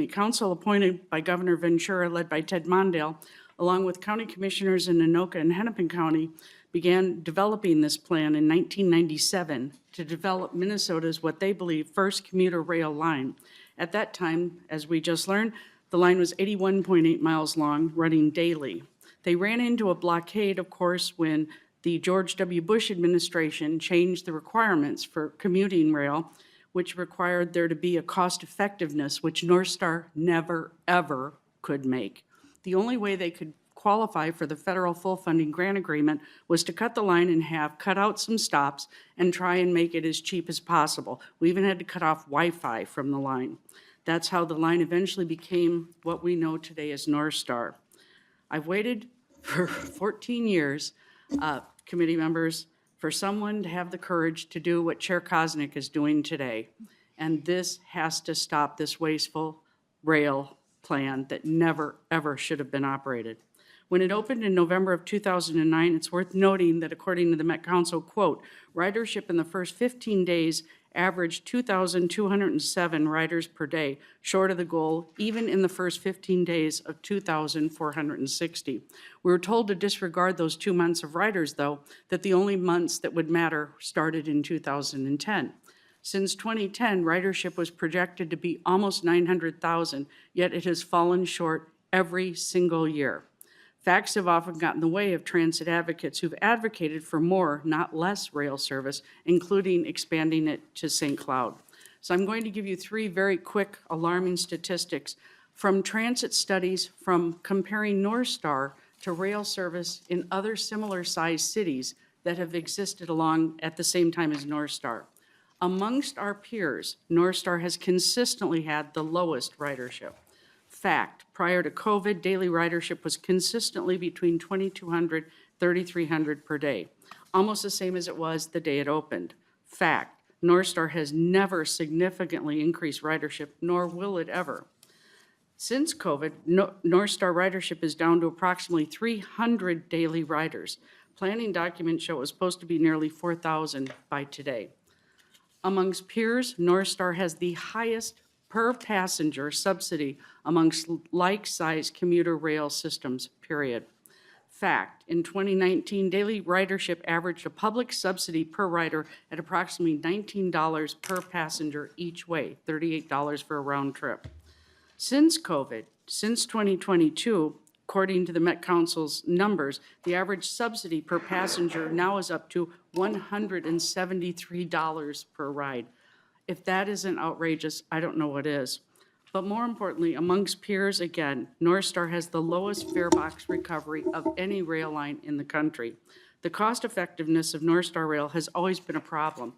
council appointed by Governor Ventura, led by Ted Mondale, along with county commissioners in Anoka and Hennepin County, began developing this plan in 1997 to develop Minnesota's what they believe first commuter rail line. At that time, as we just learned, the line was 81.8 miles long, running daily. They ran into a blockade, of course, when the George W. Bush administration changed the requirements for commuting rail, which required there to be a cost effectiveness, which Northstar never, ever could make. The only way they could qualify for the federal full funding grant agreement was to cut the line in half, cut out some stops, and try and make it as cheap as possible. We even had to cut off Wi-Fi from the line. That's how the line eventually became what we know today as Northstar. I've waited for 14 years, committee members, for someone to have the courage to do what Chair Koznick is doing today. And this has to stop this wasteful rail plan that never, ever should have been operated. When it opened in November of 2009, it's worth noting that according to the Met Council, quote, ridership in the first 15 days averaged 2,207 riders per day, short of the goal, even in the first 15 days of 2,460. We were told to disregard those 2 months of riders, though, that the only months that would matter started in 2010. Since 2010, ridership was projected to be almost 900,000, yet it has fallen short every single year. Facts have often gotten in the way of transit advocates who've advocated for more, not less, rail service, including expanding it to St. Cloud. So I'm going to give you 3 very quick, alarming statistics from transit studies from comparing Northstar to rail service in other similar-sized cities that have existed along at the same time as Northstar. Amongst our peers, Northstar has consistently had the lowest ridership. Fact, prior to COVID, daily ridership was consistently between 2,200, 3,300 per day, almost the same as it was the day it opened. Fact, Northstar has never significantly increased ridership, nor will it ever. Since COVID, Northstar ridership is down to approximately 300 daily riders. Planning documents show it was supposed to be nearly 4,000 by today. Amongst peers, Northstar has the highest per passenger subsidy amongst like-sized commuter rail systems, period. Fact, in 2019, daily ridership averaged a public subsidy per rider at approximately $19 per passenger each way, $38 for a round trip. Since COVID, since 2022, according to the Met Council's numbers, the average subsidy per passenger now is up to $173 per ride. If that isn't outrageous, I don't know what is. But more importantly, amongst peers, again, Northstar has the lowest fare box recovery of any rail line in the country. The cost effectiveness of Northstar Rail has always been a problem.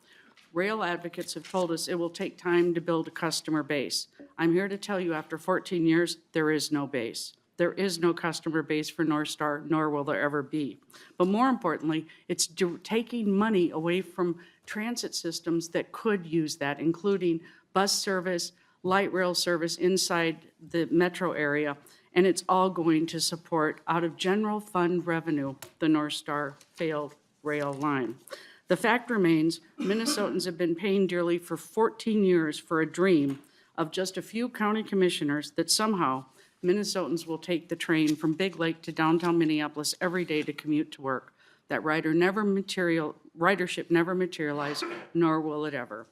Rail advocates have told us it will take time to build a customer base. I'm here to tell you, after 14 years, there is no base. There is no customer base for Northstar, nor will there ever be. But more importantly, it's taking money away from transit systems that could use that, including bus service, light rail service inside the metro area, and it's all going to support, out of general fund revenue, the Northstar failed rail line. The fact remains, Minnesotans have been paying dearly for 14 years for a dream of just a few county commissioners that somehow Minnesotans will take the train from Big Lake to downtown Minneapolis every day to commute to work. That ridership never materialized, nor will it ever.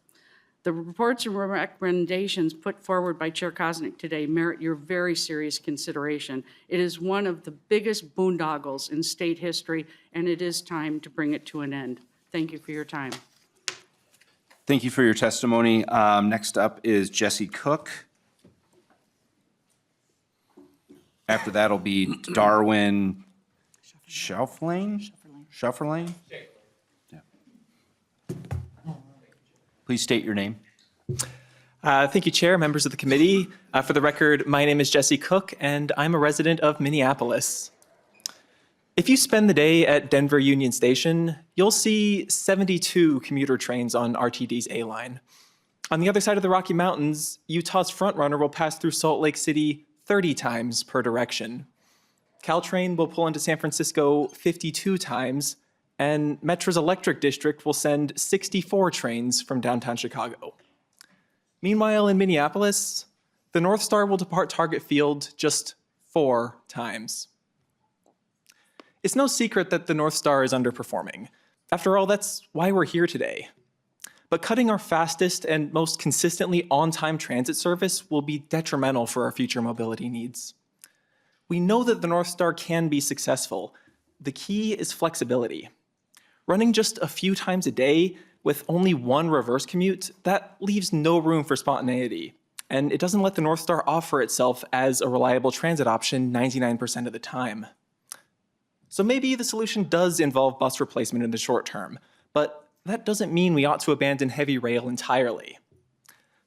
The reports and recommendations put forward by Chair Koznick today merit your very serious consideration. It is one of the biggest boondoggles in state history, and it is time to bring it to an end. Thank you for your time. Thank you for your testimony. Next up is Jesse Cook. After that will be Darwin Schauflane? Yeah. Please state your name. Thank you, Chair, members of the committee. For the record, my name is Jesse Cook, and I'm a resident of Minneapolis. If you spend the day at Denver Union Station, you'll see 72 commuter trains on RTD's A line. On the other side of the Rocky Mountains, Utah's frontrunner will pass through Salt Lake City 30 times per direction. Caltrain will pull into San Francisco 52 times, and Metro's electric district will send 64 trains from downtown Chicago. Meanwhile, in Minneapolis, the Northstar will depart Target Field just 4 times. It's no secret that the Northstar is underperforming. After all, that's why we're here today. But cutting our fastest and most consistently on-time transit service will be detrimental for our future mobility needs. We know that the Northstar can be successful. The key is flexibility. Running just a few times a day with only one reverse commute, that leaves no room for spontaneity. And it doesn't let the Northstar offer itself as a reliable transit option 99% of the time. So maybe the solution does involve bus replacement in the short term, but that doesn't mean we ought to abandon heavy rail entirely.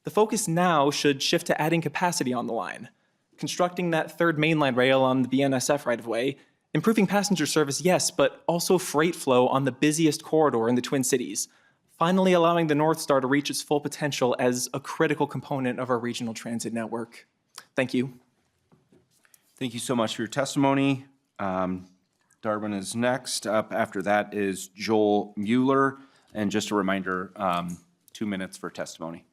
The focus now should shift to adding capacity on the line, constructing that third mainline rail on the BNSF right-of-way, improving passenger service, yes, but also freight flow on the busiest corridor in the Twin Cities, finally allowing the Northstar to reach its full potential as a critical component of our regional transit network. Thank you. Thank you so much for your testimony. Darwin is next. Up after that is Joel Mueller. And just a reminder, 2 minutes for testimony.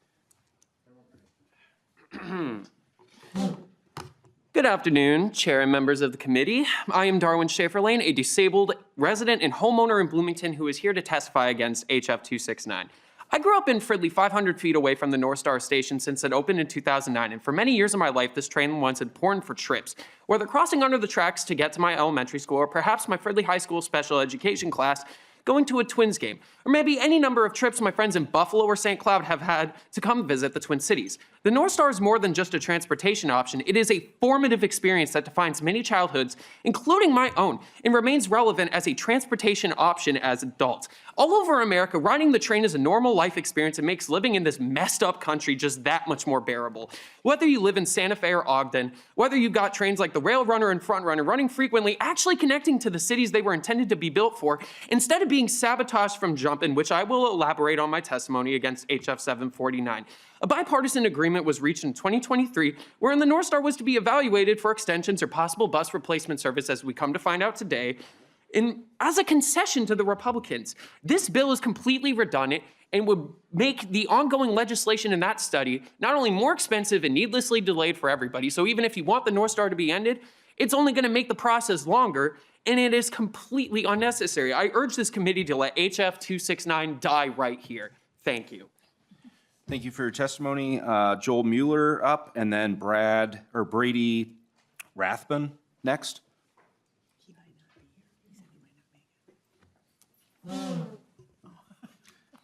Good afternoon, Chair and members of the committee. I am Darwin Schaefer-Lane, a disabled resident and homeowner in Bloomington who is here to testify against HF 269. I grew up in Fridley, 500 feet away from the Northstar station since it opened in 2009, and for many years of my life, this train was important for trips, whether crossing under the tracks to get to my elementary school or perhaps my Fridley High School special education class, going to a Twins game, or maybe any number of trips my friends in Buffalo or St. Cloud have had to come visit the Twin Cities. The Northstar is more than just a transportation option. It is a formative experience that defines many childhoods, including my own, and remains relevant as a transportation option as adults. All over America, riding the train is a normal life experience and makes living in this messed up country just that much more bearable. Whether you live in Santa Fe or Ogden, whether you've got trains like the Rail Runner and Front Runner running frequently, actually connecting to the cities they were intended to be built for, instead of being sabotaged from jump, in which I will elaborate on my testimony against HF 749. A bipartisan agreement was reached in 2023 wherein the Northstar was to be evaluated for extensions or possible bus replacement service, as we come to find out today, as a concession to the Republicans. This bill is completely redundant and would make the ongoing legislation in that study not only more expensive and needlessly delayed for everybody, so even if you want the Northstar to be ended, It's only going to make the process longer, and it is completely unnecessary. I urge this committee to let HF 269 die right here. Thank you. Thank you for your testimony. Joel Mueller up, and then Brady Rathbun next.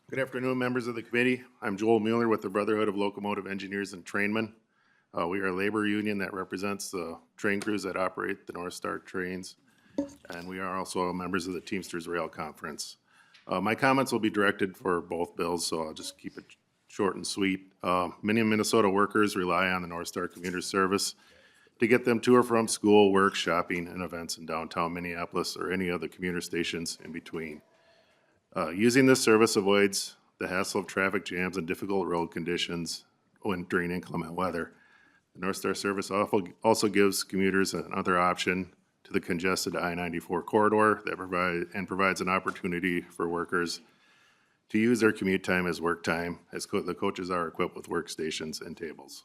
Good afternoon, members of the committee. I'm Joel Mueller with the Brotherhood of Locomotive Engineers and Trainmen. We are a labor union that represents the train crews that operate the Northstar trains, and we are also members of the Teamsters Rail Conference. My comments will be directed for both bills, so I'll just keep it short and sweet. Many Minnesota workers rely on the Northstar Commuter Service to get them to or from school, work, shopping, and events in downtown Minneapolis or any other commuter stations in between. Using this service avoids the hassle of traffic jams and difficult road conditions during inclement weather. The Northstar service also gives commuters another option to the congested I-94 corridor that provides an opportunity for workers to use their commute time as work time, as the coaches are equipped with workstations and tables.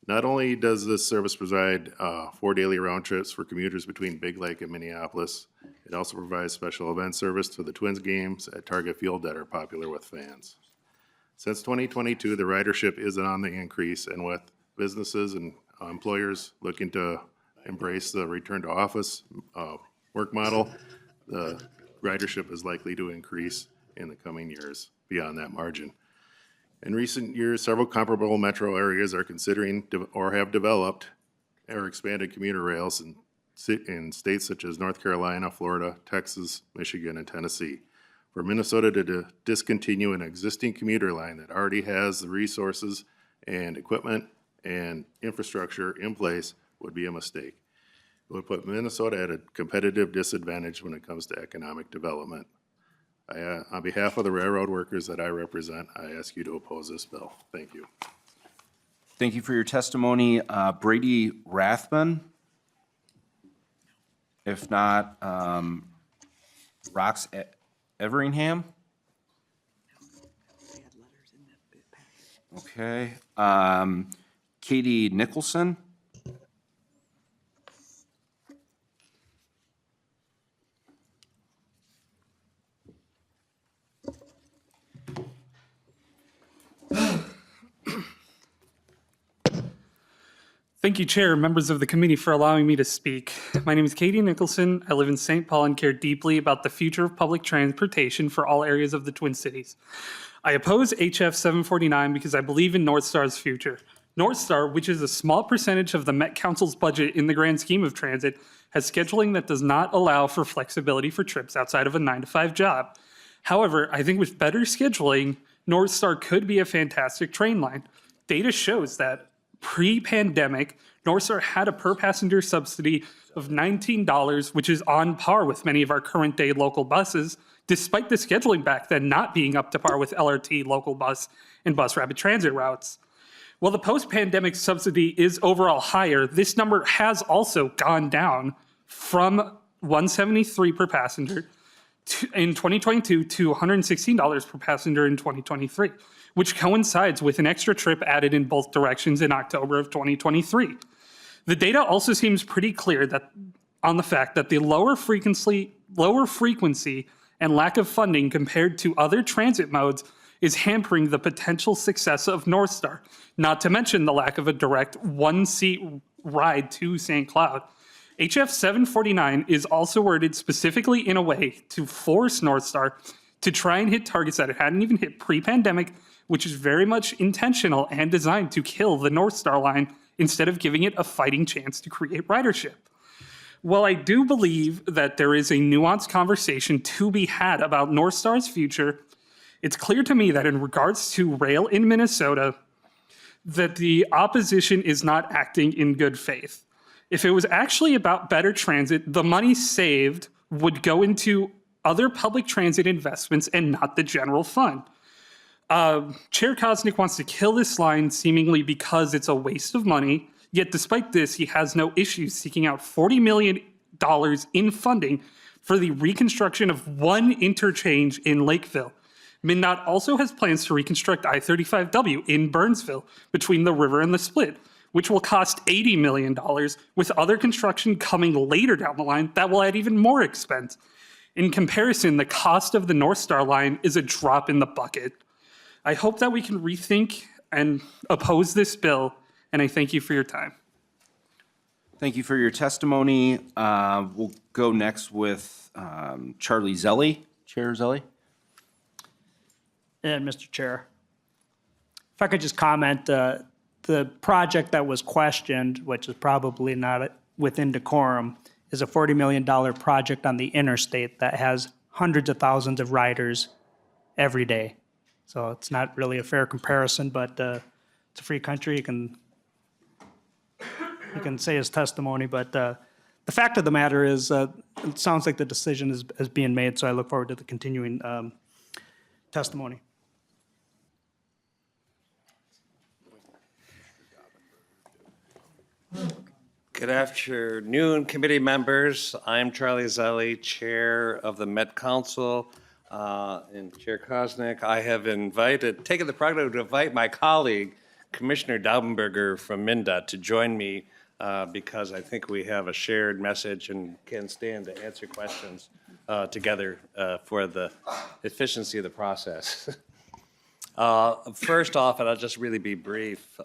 Not only does this service provide 4 daily round trips for commuters between Big Lake and Minneapolis, it also provides special event service to the Twins games at Target Field that are popular with fans. Since 2022, the ridership is on the increase, and with businesses and employers looking to embrace the return to office work model, the ridership is likely to increase in the coming years beyond that margin. In recent years, several comparable metro areas are considering or have developed or expanded commuter rails in states such as North Carolina, Florida, Texas, Michigan, and Tennessee. For Minnesota to discontinue an existing commuter line that already has the resources and equipment and infrastructure in place would be a mistake. It would put Minnesota at a competitive disadvantage when it comes to economic development. On behalf of the railroad workers that I represent, I ask you to oppose this bill. Thank you. Thank you for your testimony. Brady Rathbun. If not, Rox Everingham. Okay. Katie Nicholson. Thank you, Chair, members of the committee, for allowing me to speak. My name is Katie Nicholson. I live in St. Paul and care deeply about the future of public transportation for all areas of the Twin Cities. I oppose HF 749 because I believe in Northstar's future. Northstar, which is a small percentage of the Met Council's budget in the grand scheme of transit, has scheduling that does not allow for flexibility for trips outside of a 9-to-5 job. However, I think with better scheduling, Northstar could be a fantastic train line. Data shows that pre-pandemic, Northstar had a per-passenger subsidy of $19, which is on par with many of our current-day local buses, despite the scheduling back then not being up to par with LRT, local bus, and bus rapid transit routes. While the post-pandemic subsidy is overall higher, this number has also gone down from $173 per passenger in 2022 to $116 per passenger in 2023, which coincides with an extra trip added in both directions in October of 2023. The data also seems pretty clear that on the fact that the lower frequency and lack of funding compared to other transit modes is hampering the potential success of Northstar, not to mention the lack of a direct one-seat ride to St. Cloud. HF 749 is also worded specifically in a way to force Northstar to try and hit targets that it hadn't even hit pre-pandemic, which is very much intentional and designed to kill the Northstar line instead of giving it a fighting chance to create ridership. While I do believe that there is a nuanced conversation to be had about Northstar's future, it's clear to me that in regards to rail in Minnesota, that the opposition is not acting in good faith. If it was actually about better transit, the money saved would go into other public transit investments and not the general fund. Chair Koznick wants to kill this line seemingly because it's a waste of money, yet despite this, he has no issues seeking out $40 million in funding for the reconstruction of one interchange in Lakeville. MnDOT also has plans to reconstruct I-35W in Burnsville between the river and the split, which will cost $80 million, with other construction coming later down the line that will add even more expense. In comparison, the cost of the Northstar line is a drop in the bucket. I hope that we can rethink and oppose this bill, and I thank you for your time. Thank you for your testimony. We'll go next with Charlie Zelli. Chair Zelli. And Mr. Chair, if I could just comment, the project that was questioned, which is probably not within decorum, is a $40 million project on the interstate that has hundreds of thousands of riders every day. So it's not really a fair comparison, but it's a free country. You can say his testimony, but the fact of the matter is, it sounds like the decision is being made, so I look forward to the continuing testimony. Good afternoon, committee members. I'm Charlie Zelli, Chair of the Met Council, and Chair Koznick. I have taken the prerogative to invite my colleague, Commissioner Daubenberger from MnDOT, to join me because I think we have a shared message and can stand to answer questions together for the efficiency of the process. First off, and I'll just really be brief,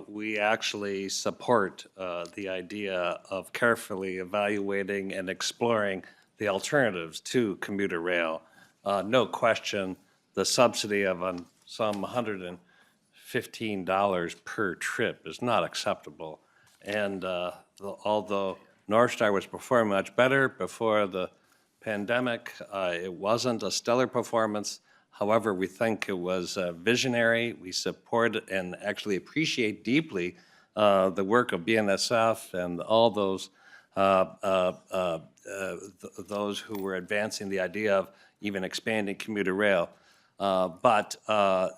we actually support the idea of carefully evaluating and exploring the alternatives to commuter rail. No question, the subsidy of some $115 per trip is not acceptable. And although Northstar was performing much better before the pandemic, it wasn't a stellar performance. However, we think it was visionary. We support and actually appreciate deeply the work of BNSF and all those who were advancing the idea of even expanding commuter rail. But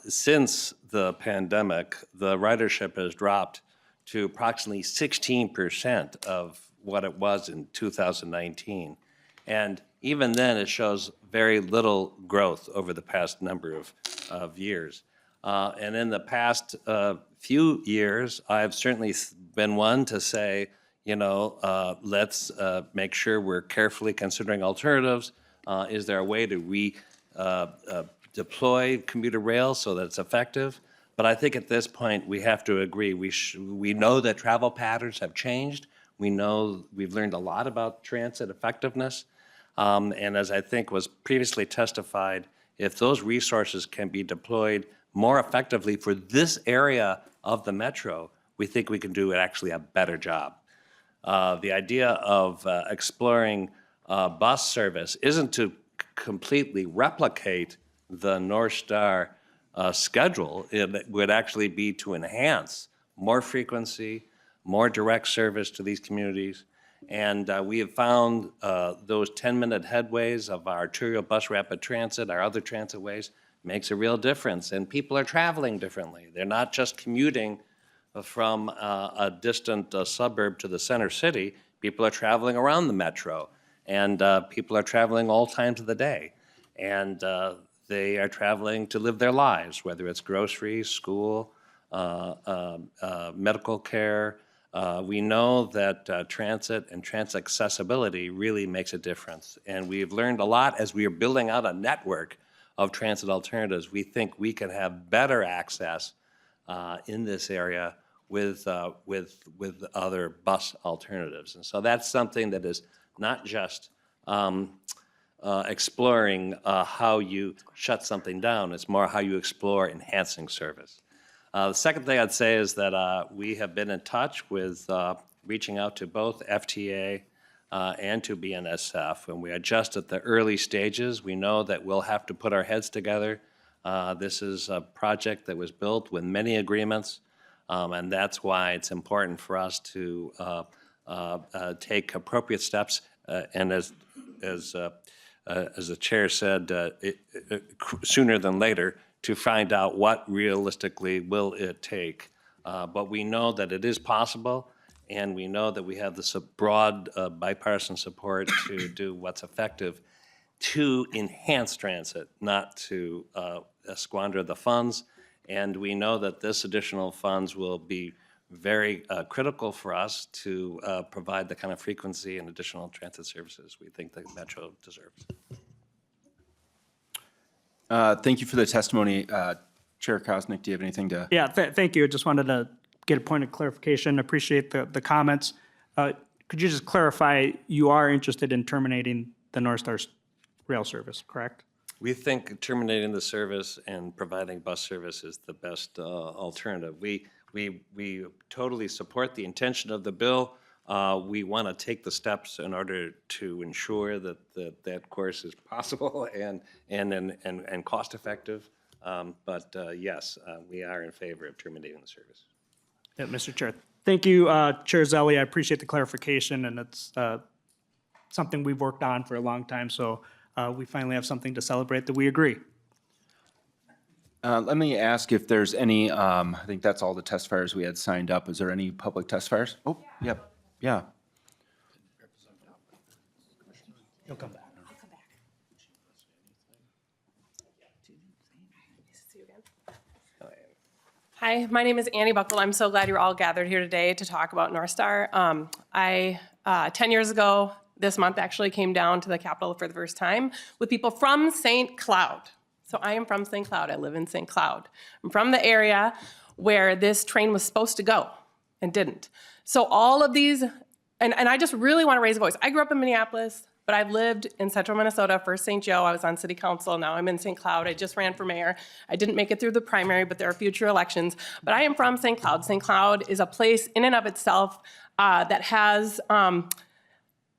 since the pandemic, the ridership has dropped to approximately 16% of what it was in 2019. And even then, it shows very little growth over the past number of years. And in the past few years, I've certainly been one to say, let's make sure we're carefully considering alternatives. Is there a way to deploy commuter rail so that it's effective? But I think at this point, we have to agree. We know that travel patterns have changed. We know we've learned a lot about transit effectiveness. And as I think was previously testified, if those resources can be deployed more effectively for this area of the metro, we think we can do actually a better job. The idea of exploring bus service isn't to completely replicate the Northstar schedule. It would actually be to enhance more frequency, more direct service to these communities. And we have found those 10-minute headways of our arterial bus rapid transit, our other transit ways, makes a real difference. And people are traveling differently. They're not just commuting from a distant suburb to the center city. People are traveling around the metro. And people are traveling all times of the day. And they are traveling to live their lives, whether it's groceries, school, medical care. We know that transit and transit accessibility really makes a difference. And we've learned a lot as we are building out a network of transit alternatives. We think we can have better access in this area with other bus alternatives. And so that's something that is not just exploring how you shut something down. It's more how you explore enhancing service. The second thing I'd say is that we have been in touch with reaching out to both FTA and to BNSF, and we are just at the early stages. We know that we'll have to put our heads together. This is a project that was built with many agreements, and that's why it's important for us to take appropriate steps. And as the chair said, sooner than later, to find out what realistically will it take. But we know that it is possible, and we know that we have this broad bipartisan support to do what's effective to enhance transit, not to squander the funds. And we know that this additional funds will be very critical for us to provide the kind of frequency and additional transit services we think the Metro deserves. Thank you for the testimony. Chair Koznick, do you have anything to? Yeah, thank you. I just wanted to get a point of clarification. Appreciate the comments. Could you just clarify, you are interested in terminating the Northstar rail service, correct? We think terminating the service and providing bus service is the best alternative. We totally support the intention of the bill. We want to take the steps in order to ensure that that course is possible and cost effective. But yes, we are in favor of terminating the service. Yeah, Mr. Chair. Thank you, Chair Zelli. I appreciate the clarification, and it's something we've worked on for a long time, so we finally have something to celebrate that we agree. Let me ask if there's any, I think that's all the testifiers we had signed up. Is there any public testifiers? Oh, yep, yeah. He'll come back. Hi, my name is Annie Buckle. I'm so glad you're all gathered here today to talk about Northstar. 10 years ago, this month actually came down to the Capitol for the first time with people from St. Cloud. So I am from St. Cloud. I live in St. Cloud. I'm from the area where this train was supposed to go and didn't. So all of these, and I just really want to raise a voice. I grew up in Minneapolis, but I've lived in central Minnesota, first St. Joe. I was on city council. Now I'm in St. Cloud. I just ran for mayor. I didn't make it through the primary, but there are future elections. But I am from St. Cloud. St. Cloud is a place in and of itself that has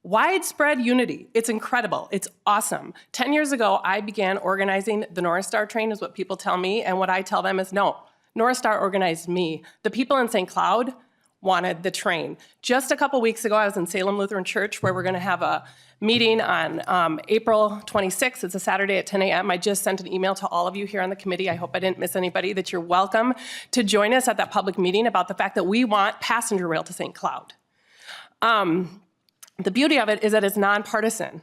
widespread unity. It's incredible. It's awesome. 10 years ago, I began organizing the Northstar train, is what people tell me. And what I tell them is, no, Northstar organized me. The people in St. Cloud wanted the train. Just a couple weeks ago, I was in Salem Lutheran Church, where we're going to have a meeting on April 26th. It's a Saturday at 10 a.m. I just sent an email to all of you here on the committee. I hope I didn't miss anybody, that you're welcome to join us at that public meeting about the fact that we want passenger rail to St. Cloud. The beauty of it is that it's nonpartisan.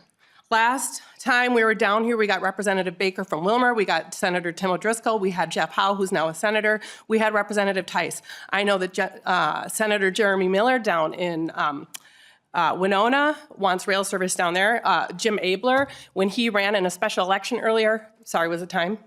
Last time we were down here, we got Representative Baker from Wilmer, we got Senator Tim O'Driscoll, we had Jeff Howe, who's now a senator, we had Representative Tice. I know that Senator Jeremy Miller down in Winona wants rail service down there. Jim Abler, when he ran in a special election earlier, sorry, was it time?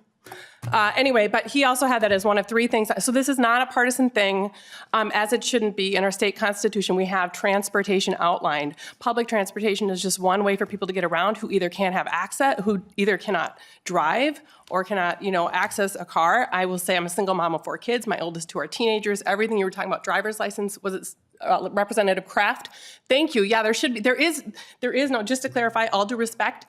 Anyway, but he also had that as one of three things. So this is not a partisan thing, as it shouldn't be. In our state constitution, we have transportation outlined. Public transportation is just one way for people to get around who either can't have access, who either cannot drive or cannot, access a car. I will say I'm a single mom of 4 kids. My oldest 2 are teenagers. Everything you were talking about, driver's license, was it Representative Kraft? Thank you. Yeah, there is no, just to clarify, all due respect,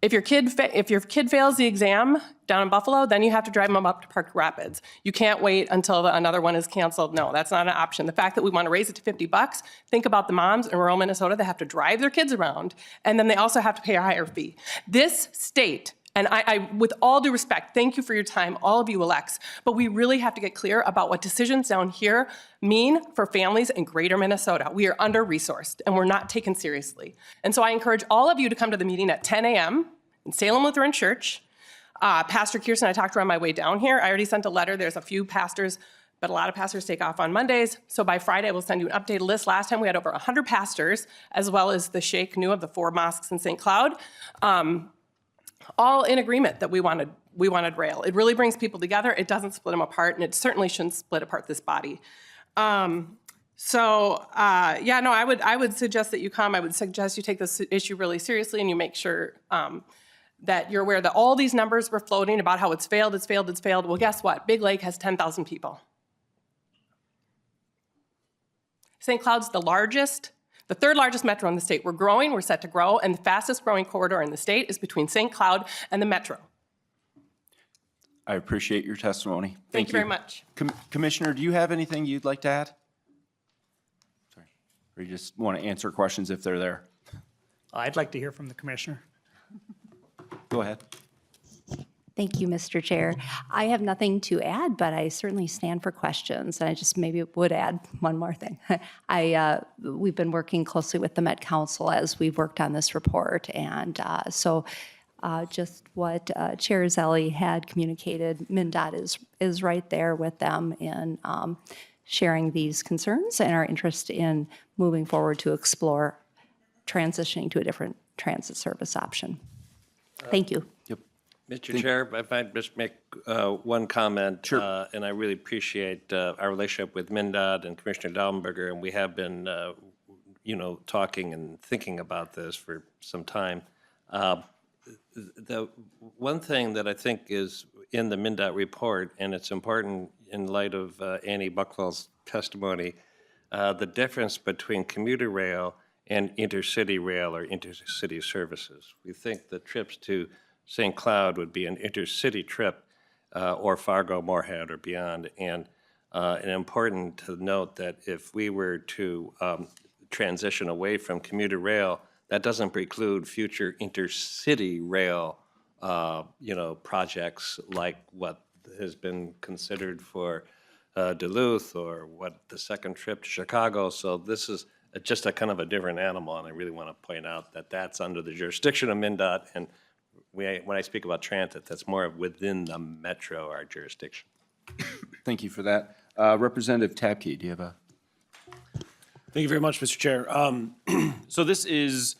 if your kid fails the exam down in Buffalo, then you have to drive them up to Park Rapids. You can't wait until another one is canceled. No, that's not an option. The fact that we want to raise it to $50, think about the moms in rural Minnesota that have to drive their kids around, and then they also have to pay a higher fee. This state, and I, with all due respect, thank you for your time, all of you elects, but we really have to get clear about what decisions down here mean for families in greater Minnesota. We are under-resourced, and we're not taken seriously. And so I encourage all of you to come to the meeting at 10 a.m. in Salem Lutheran Church. Pastor Kirsten, I talked to her on my way down here. I already sent a letter. There's a few pastors, but a lot of pastors take off on Mondays. So by Friday, I will send you an updated list. Last time we had over 100 pastors, as well as the Sheikh Nu of the 4 mosques in St. Cloud, all in agreement that we wanted rail. It really brings people together. It doesn't split them apart, and it certainly shouldn't split apart this body. I would suggest that you come. I would suggest you take this issue really seriously, and you make sure that you're aware that all these numbers were floating about how it's failed. Well, guess what? Big Lake has 10,000 people. St. Cloud's the third largest metro in the state. We're growing, we're set to grow, and the fastest growing corridor in the state is between St. Cloud and the metro. I appreciate your testimony. Thank you very much. Commissioner, do you have anything you'd like to add? Sorry. Or you just want to answer questions if they're there? I'd like to hear from the commissioner. Go ahead. Thank you, Mr. Chair. I have nothing to add, but I certainly stand for questions. And I just maybe would add one more thing. We've been working closely with the Met Council as we've worked on this report. And just what Chair Zelli had communicated, MnDOT is right there with them in sharing these concerns and our interest in moving forward to explore transitioning to a different transit service option. Thank you. Mr. Chair, if I just make one comment. Sure. And I really appreciate our relationship with MnDOT and Commissioner Daubenberger, and we have been, talking and thinking about this for some time. The one thing that I think is in the MnDOT report, and it's important in light of Annie Buckwell's testimony, the difference between commuter rail and intercity rail or intercity services. We think the trips to St. Cloud would be an intercity trip or Fargo, Moorhead, or beyond. And important to note that if we were to transition away from commuter rail, that doesn't preclude future intercity rail, projects like what has been considered for Duluth or what the second trip to Chicago. So this is just a kind of a different animal, and I really want to point out that that's under the jurisdiction of MnDOT, and when I speak about transit, that's more within the metro, our jurisdiction. Thank you for that. Representative Tabke, do you have a? Thank you very much, Mr. Chair. So this is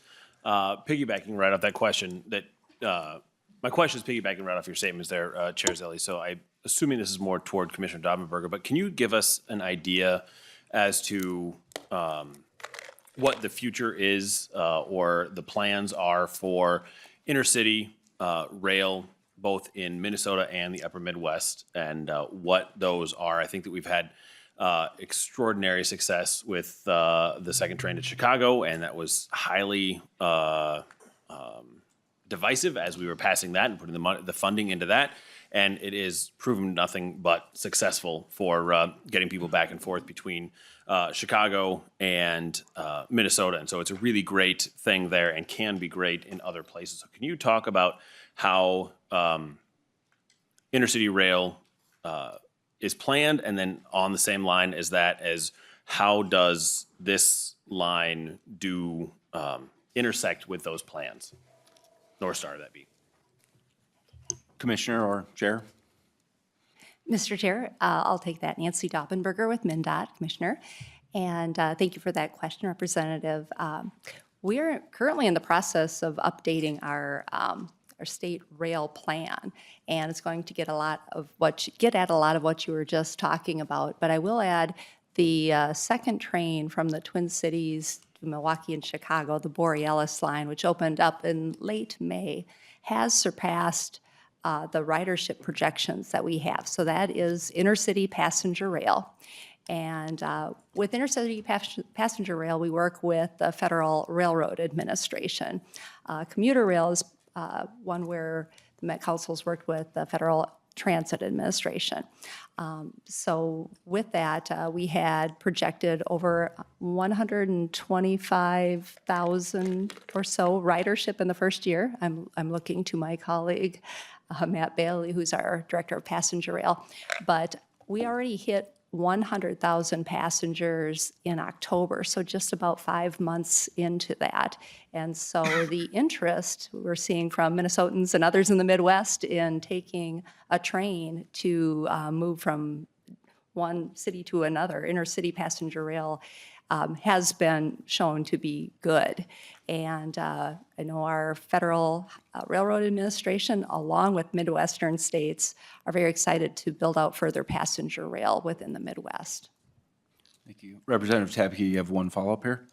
piggybacking right off that question that, my question is piggybacking right off your statements there, Chair Zelli. So I'm assuming this is more toward Commissioner Daubenberger, but can you give us an idea as to what the future is or the plans are for intercity rail, both in Minnesota and the upper Midwest, and what those are? I think that we've had extraordinary success with the second train to Chicago, and that was highly divisive as we were passing that and putting the funding into that. And it is proven nothing but successful for getting people back and forth between Chicago and Minnesota. And so it's a really great thing there and can be great in other places. So can you talk about how intercity rail is planned, and then on the same line as that, as how does this line do intersect with those plans? Northstar, that be. Commissioner or Chair? Mr. Chair, I'll take that. Nancy Daubenberger with MnDOT, Commissioner. And thank you for that question, Representative. We are currently in the process of updating our state rail plan, and it's going to get at a lot of what you were just talking about. But I will add the second train from the Twin Cities to Milwaukee and Chicago, the Borealis line, which opened up in late May, has surpassed the ridership projections that we have. So that is intercity passenger rail. And with intercity passenger rail, we work with the Federal Railroad Administration. Commuter rail is one where the Met Council's worked with the Federal Transit Administration. So with that, we had projected over 125,000 or so ridership in the first year. I'm looking to my colleague, Matt Bailey, who's our Director of Passenger Rail. But we already hit 100,000 passengers in October, so just about 5 months into that. And so the interest we're seeing from Minnesotans and others in the Midwest in taking a train to move from one city to another, intercity passenger rail, has been shown to be good. And I know our Federal Railroad Administration, along with Midwestern states, are very excited to build out further passenger rail within the Midwest. Thank you. Representative Tabke, you have one follow-up here?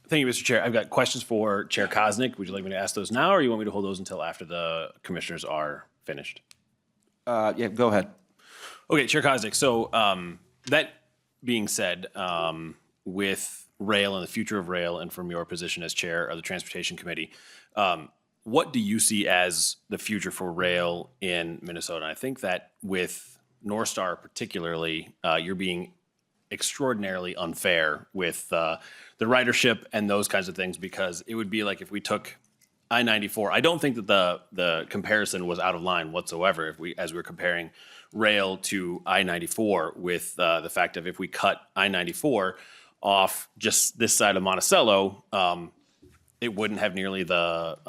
Thank you, Mr. Chair. I've got questions for Chair Koznick. Would you like me to ask those now, or you want me to hold those until after the commissioners are finished? Yeah, go ahead. Okay, Chair Koznick. So that being said, with rail and the future of rail, and from your position as chair of the Transportation Committee, what do you see as the future for rail in Minnesota? And I think that with Northstar particularly, you're being extraordinarily unfair with the ridership and those kinds of things, because it would be like if we took I-94. I don't think that the comparison was out of line whatsoever as we're comparing rail to I-94, with the fact of if we cut I-94 off just this side of Monticello, it wouldn't have nearly the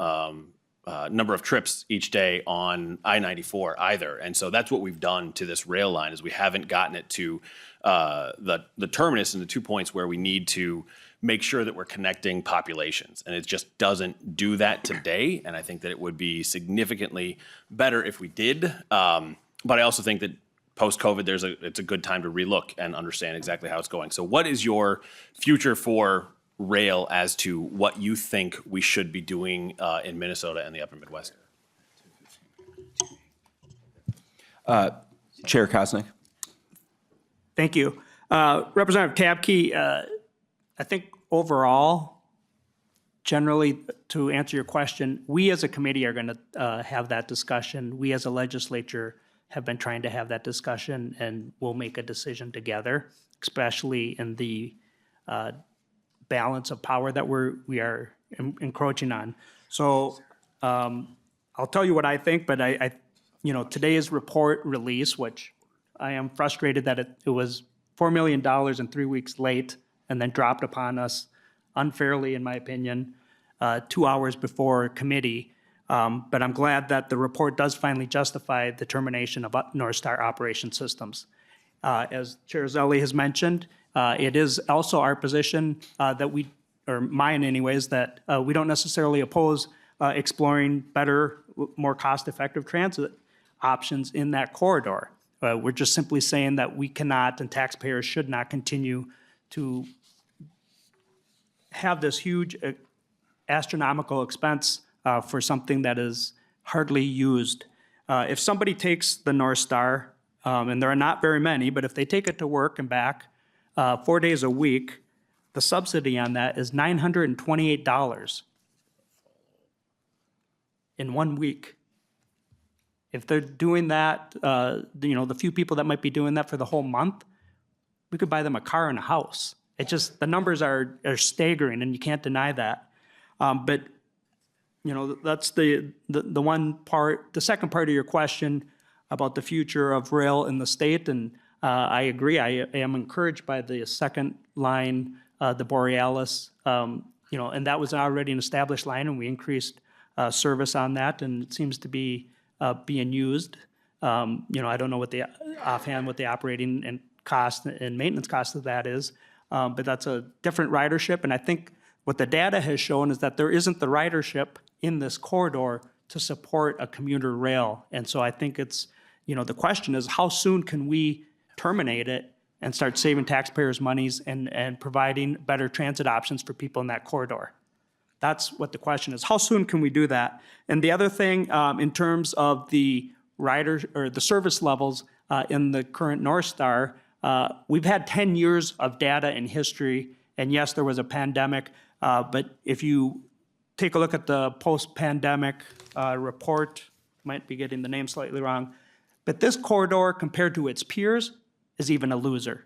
number of trips each day on I-94 either. And so that's what we've done to this rail line, is we haven't gotten it to the terminus and the 2 points where we need to make sure that we're connecting populations. And it just doesn't do that today. And I think that it would be significantly better if we did. But I also think that post-COVID, it's a good time to relook and understand exactly how it's going. So what is your future for rail as to what you think we should be doing in Minnesota and the upper Midwest? Chair Koznick. Thank you. Representative Tabke, I think overall, generally, to answer your question, we as a committee are going to have that discussion. We as a legislature have been trying to have that discussion, and we'll make a decision together, especially in the balance of power that we are encroaching on. So I'll tell you what I think, but today's report release, which I am frustrated that it was $4 million and 3 weeks late and then dropped upon us unfairly, in my opinion, 2 hours before committee. But I'm glad that the report does finally justify the termination of Northstar Operation Systems. As Chair Zelli has mentioned, it is also our position that or mine anyways, that we don't necessarily oppose exploring better, more cost-effective transit options in that corridor. We're just simply saying that we cannot and taxpayers should not continue to have this huge astronomical expense for something that is hardly used. If somebody takes the Northstar, and there are not very many, but if they take it to work and back 4 days a week, the subsidy on that is $928 in 1 week. If they're doing that, the few people that might be doing that for the whole month, we could buy them a car and a house. It just, the numbers are staggering, and you can't deny that. But that's the one part. The second part of your question about the future of rail in the state, and I agree. I am encouraged by the second line, the Borealis, and that was already an established line, and we increased service on that, and it seems to be being used. I don't know what the operating and cost and maintenance cost of that is, but that's a different ridership. And I think what the data has shown is that there isn't the ridership in this corridor to support a commuter rail. And so I think it's, the question is, how soon can we terminate it and start saving taxpayers' monies and providing better transit options for people in that corridor? That's what the question is. How soon can we do that? And the other thing, in terms of the rider or the service levels in the current Northstar, we've had 10 years of data and history. And yes, there was a pandemic, but if you take a look at the post-pandemic report, might be getting the name slightly wrong, but this corridor compared to its peers is even a loser.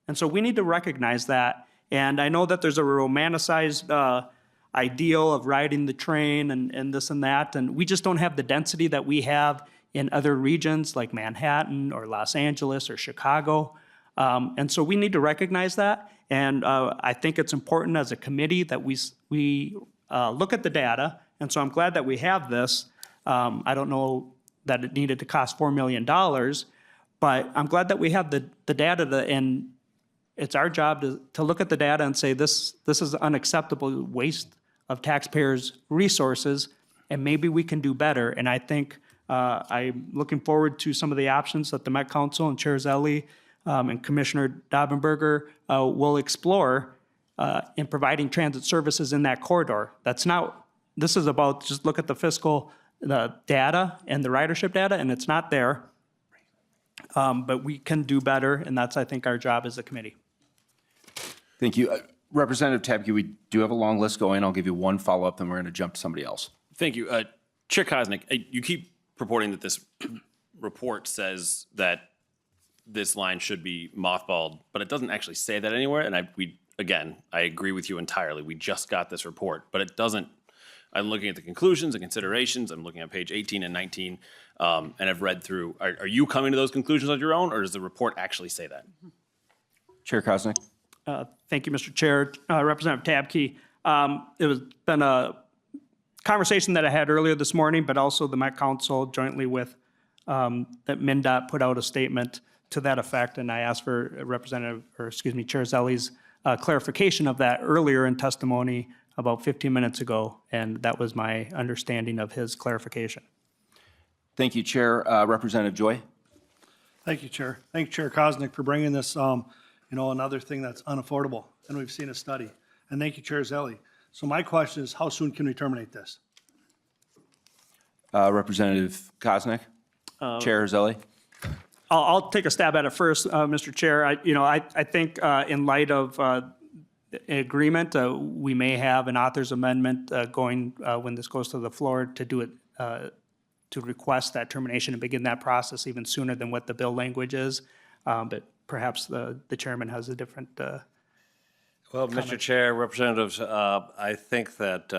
And so we need to recognize that. And I know that there's a romanticized ideal of riding the train and this and that, and we just don't have the density that we have in other regions like Manhattan or Los Angeles or Chicago. And so we need to recognize that. And I think it's important as a committee that we look at the data. And so I'm glad that we have this. I don't know that it needed to cost $4 million, but I'm glad that we have the data and it's our job to look at the data and say this is unacceptable waste of taxpayers' resources, and maybe we can do better. And I think I'm looking forward to some of the options that the Met Council and Chair Zelli and Commissioner Daubenberger will explore in providing transit services in that corridor. This is about just look at the fiscal data and the ridership data, and it's not there. But we can do better, and that's, I think, our job as a committee. Thank you. Representative Tabke, we do have a long list going. I'll give you one follow-up, then we're going to jump to somebody else. Thank you. Chair Koznick, you keep purporting that this report says that this line should be mothballed, but it doesn't actually say that anywhere. And I agree with you entirely. We just got this report, but it doesn't. I'm looking at the conclusions and considerations. I'm looking at page 18 and 19, and I've read through. Are you coming to those conclusions on your own, or does the report actually say that? Chair Koznick. Thank you, Mr. Chair. Representative Tabke, it was been a conversation that I had earlier this morning, but also the Met Council jointly with that MnDOT put out a statement to that effect, and I asked for Chair Zelli's clarification of that earlier in testimony about 15 minutes ago, and that was my understanding of his clarification. Thank you, Chair. Representative Joy? Thank you, Chair. Thank you, Chair Koznick, for bringing this, another thing that's unaffordable, and we've seen a study. And thank you, Chair Zelli. So my question is, how soon can we terminate this? Representative Koznick? Chair Zelli? I'll take a stab at it first, Mr. Chair. I think in light of agreement, we may have an author's amendment going when this goes to the floor to do it, to request that termination and begin that process even sooner than what the bill language is. But perhaps the chairman has a different. Well, Mr. Chair, Representatives, I think that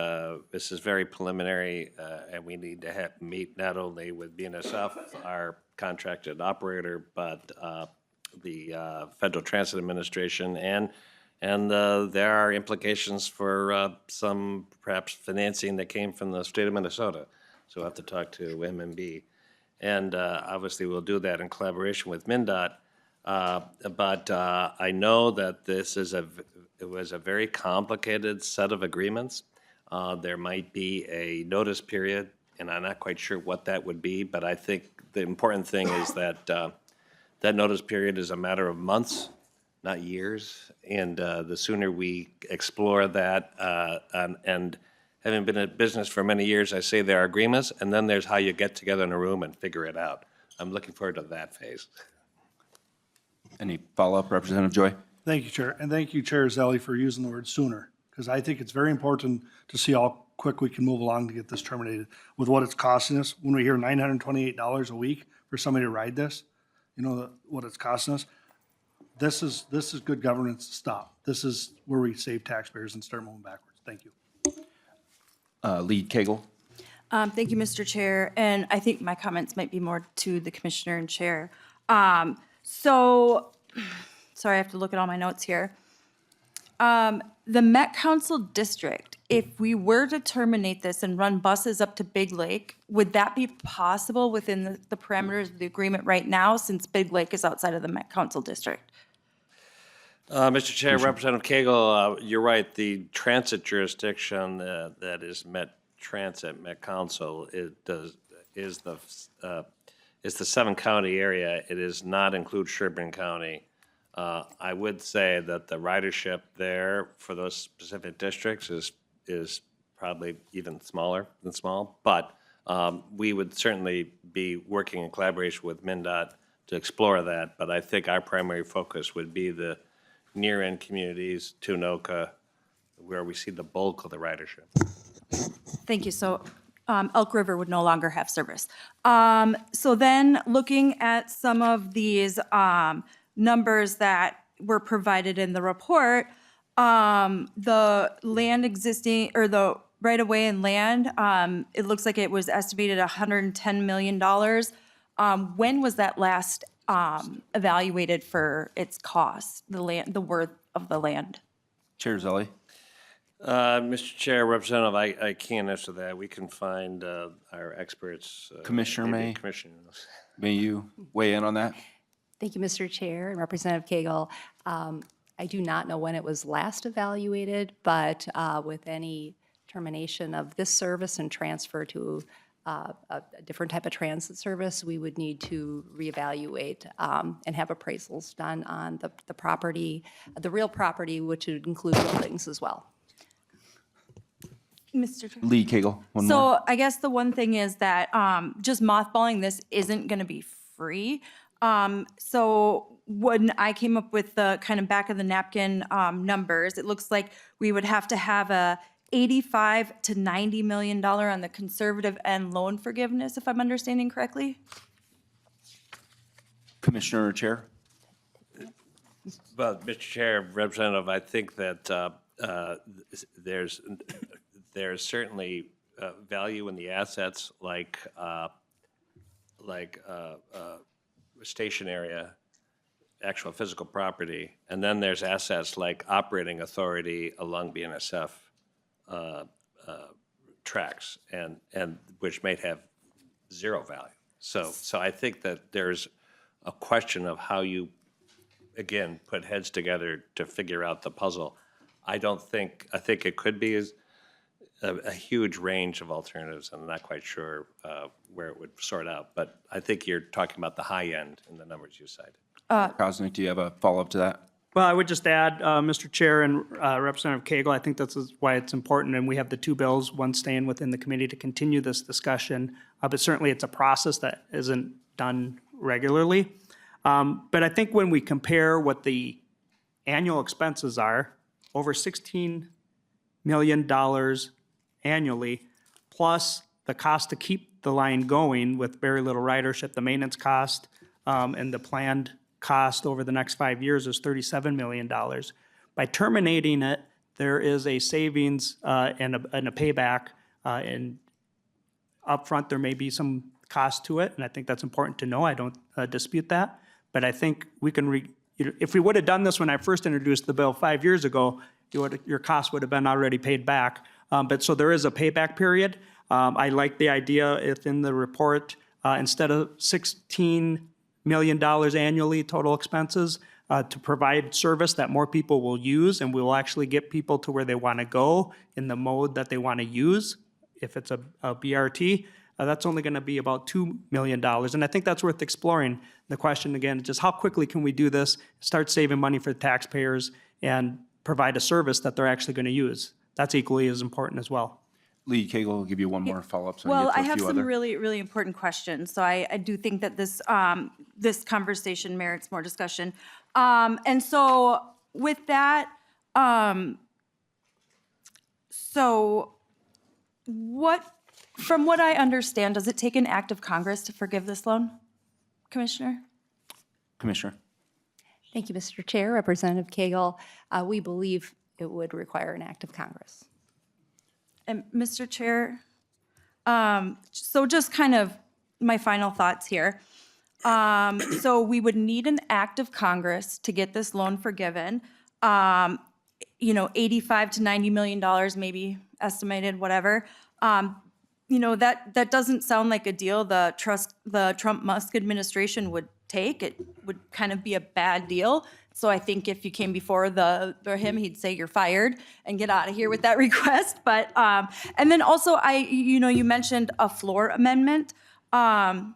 this is very preliminary, and we need to meet not only with BNSF, our contracted operator, but the Federal Transit Administration, and there are implications for some perhaps financing that came from the state of Minnesota. So we'll have to talk to MMB. And obviously, we'll do that in collaboration with MnDOT. But I know that it was a very complicated set of agreements. There might be a notice period, and I'm not quite sure what that would be, but I think the important thing is that that notice period is a matter of months, not years. And the sooner we explore that, and having been in business for many years, I say there are agreements, and then there's how you get together in a room and figure it out. I'm looking forward to that phase. Any follow-up, Representative Joy? Thank you, Chair. And thank you, Chair Zelli, for using the word sooner, because I think it's very important to see how quick we can move along to get this terminated with what it's costing us. When we hear $928 a week for somebody to ride this, what it's costing us. This is good governance to stop. This is where we save taxpayers and start moving backwards. Thank you. Lead Cagle? Thank you, Mr. Chair, and I think my comments might be more to the Commissioner and Chair. Sorry, I have to look at all my notes here. The Met Council District, if we were to terminate this and run buses up to Big Lake, would that be possible within the parameters of the agreement right now, since Big Lake is outside of the Met Council District? Mr. Chair, Representative Cagle, you're right. The transit jurisdiction that is Met Council, is the 7-county area. It does not include Sherburne County. I would say that the ridership there for those specific districts is probably even smaller than small, but we would certainly be working in collaboration with MnDOT to explore that. But I think our primary focus would be the near-end communities, Tunoka, where we see the bulk of the ridership. Thank you. So Elk River would no longer have service. So then looking at some of these numbers that were provided in the report, the land existing, or the right-of-way and land, it looks like it was estimated $110 million. When was that last evaluated for its cost, the worth of the land? Chair Zelli? Mr. Chair, Representative, I can't answer that. We can find our experts. Commissioner May? Commissioner. May you weigh in on that? Thank you, Mr. Chair and Representative Cagle. I do not know when it was last evaluated, but with any termination of this service and transfer to a different type of transit service, we would need to reevaluate and have appraisals done on the property, the real property, which would include buildings as well. Mr. Chair. Lead Cagle, one So more. I guess the one thing is that just mothballing this isn't going to be free. So when I came up with the kind of back of the napkin numbers, it looks like we would have to have a $85 to $90 million on the conservative end loan forgiveness, if I'm understanding correctly. Commissioner or Chair? Well, Mr. Chair, Representative, I think that there's certainly value in the assets like station area, actual physical property, and then there's assets like operating authority along BNSF tracks, and which may have zero value. So I think that there's a question of how you, again, put heads together to figure out the puzzle. I think it could be a huge range of alternatives. I'm not quite sure where it would sort out, but I think you're talking about the high end in the numbers you cited. Koznick, do you have a follow-up to that? Well, I would just add, Mr. Chair and Representative Cagle, I think that's why it's important, and we have the two bills, one staying within the committee to continue this discussion, but certainly it's a process that isn't done regularly. But I think when we compare what the annual expenses are, over $16 million annually, plus the cost to keep the line going with very little ridership, the maintenance cost, and the planned cost over the next 5 years is $37 million. By terminating it, there is a savings and a payback, and upfront there may be some cost to it, and I think that's important to know. I don't dispute that, but I think we can, if we would have done this when I first introduced the bill 5 years ago, your cost would have been already paid back. But so there is a payback period. I like the idea if in the report, instead of $16 million annually total expenses, to provide service that more people will use, and we will actually get people to where they want to go in the mode that they want to use. If it's a BRT, that's only going to be about $2 million. And I think that's worth exploring. The question again is just how quickly can we do this, start saving money for the taxpayers, and provide a service that they're actually going to use. That's equally as important as well. Lee Cagle will give you one more follow-up. So Well, I have some really, really important questions. So I do think that this, this conversation merits more discussion. And so with that, so from what I understand, does it take an act of Congress to forgive this loan, Commissioner? Commissioner. Thank you, Mr. Chair. Representative Cagle, we believe it would require an act of Congress. And Mr. Chair, so just kind of my final thoughts here. So we would need an act of Congress to get this loan forgiven. $85 to $90 million, maybe estimated, whatever. That doesn't sound like a deal the Trump-Musk administration would take. It would kind of be a bad deal. So I think if you came before him, he'd say you're fired and get out of here with that request. But and then also you mentioned a floor amendment. I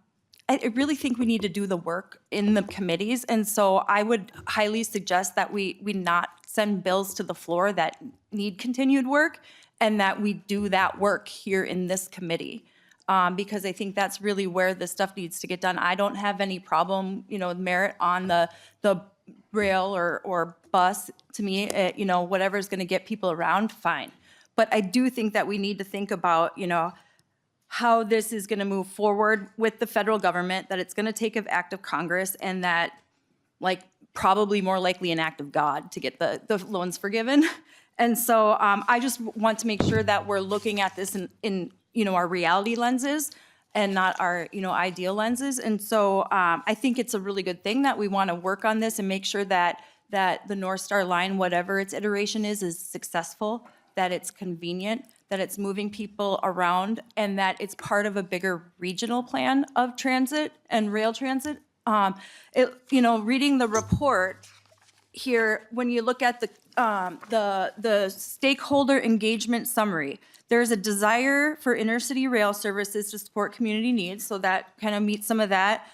really think we need to do the work in the committees, and so I would highly suggest that we not send bills to the floor that need continued work, and that we do that work here in this committee. Because I think that's really where this stuff needs to get done. I don't have any problem, with merit on the rail or bus. To me, whatever's going to get people around, fine. But I do think that we need to think about, how this is going to move forward with the federal government, that it's going to take an act of Congress, and that, probably more likely an act of God to get the loans forgiven. And so I just want to make sure that we're looking at this in our reality lenses and not our, ideal lenses. And so I think it's a really good thing that we want to work on this and make sure that the Northstar line, whatever its iteration is successful, that it's convenient, that it's moving people around, and that it's part of a bigger regional plan of transit and rail transit. Reading the report here, when you look at the stakeholder engagement summary, there's a desire for intercity rail services to support community needs, so that kind of meets some of that.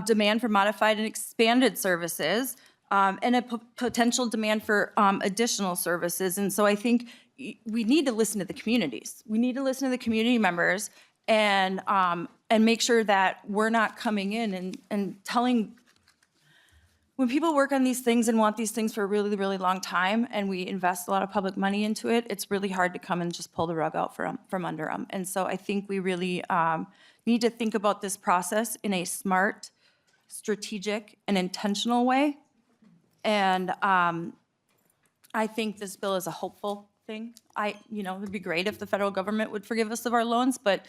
Demand for modified and expanded services, and a potential demand for additional services. And so I think we need to listen to the communities. We need to listen to the community members and make sure that we're not coming in and telling. When people work on these things and want these things for a really, really long time, and we invest a lot of public money into it, it's really hard to come and just pull the rug out from under them. And so I think we really need to think about this process in a smart, strategic, and intentional way. And I think this bill is a hopeful thing. It'd be great if the federal government would forgive us of our loans, but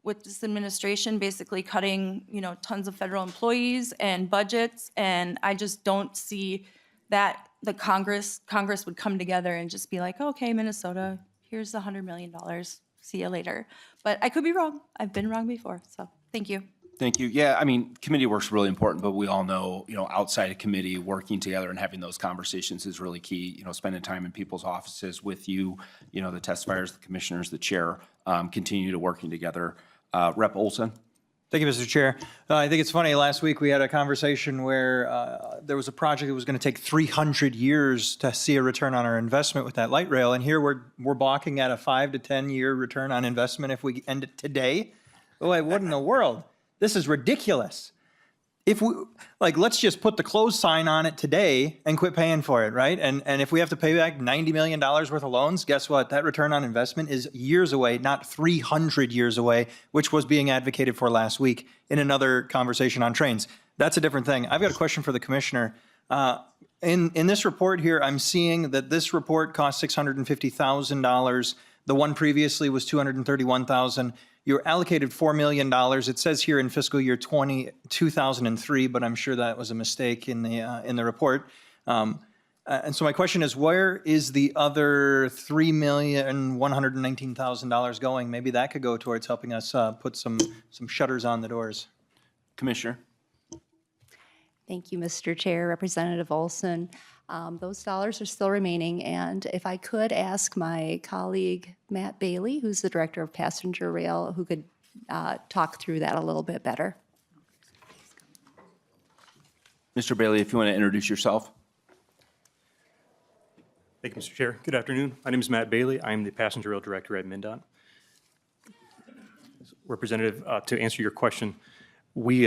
with this administration basically cutting, tons of federal employees and budgets, and I just don't see that the Congress would come together and just be like, okay, Minnesota, here's $100 million, see you later. But I could be wrong. I've been wrong before, so thank you. Thank you. Yeah, I mean, committee work's really important, but we all know, outside of committee, working together and having those conversations is really key. Spending time in people's offices with you, the testifiers, the commissioners, the chair, continue to working together. Rep. Olson? Thank you, Mr. Chair. I think it's funny, last week we had a conversation where there was a project that was going to take 300 years to see a return on our investment with that light rail, and here we're balking at a 5 to 10 year return on investment if we end it today. What in the world? This is ridiculous. If we, let's just put the close sign on it today and quit paying for it, right? And if we have to pay back $90 million worth of loans, guess what? That return on investment is years away, not 300 years away, which was being advocated for last week in another conversation on trains. That's a different thing. I've got a question for the commissioner. In this report here, I'm seeing that this report cost $650,000. The one previously was $231,000. You're allocated $4 million. It says here in fiscal year 2003, but I'm sure that was a mistake in the report. And so my question is, where is the other $3,119,000 going? Maybe that could go towards helping us put some shutters on the doors. Commissioner? Thank you, Mr. Chair, Representative Olson. Those dollars are still remaining, and if I could ask my colleague Matt Bailey, who's the Director of Passenger Rail, who could talk through that a little bit better. Mr. Bailey, if you want to introduce yourself. Thank you, Mr. Chair. Good afternoon. My name is Matt Bailey. I am the Passenger Rail Director at MnDOT. Representative, to answer your question, we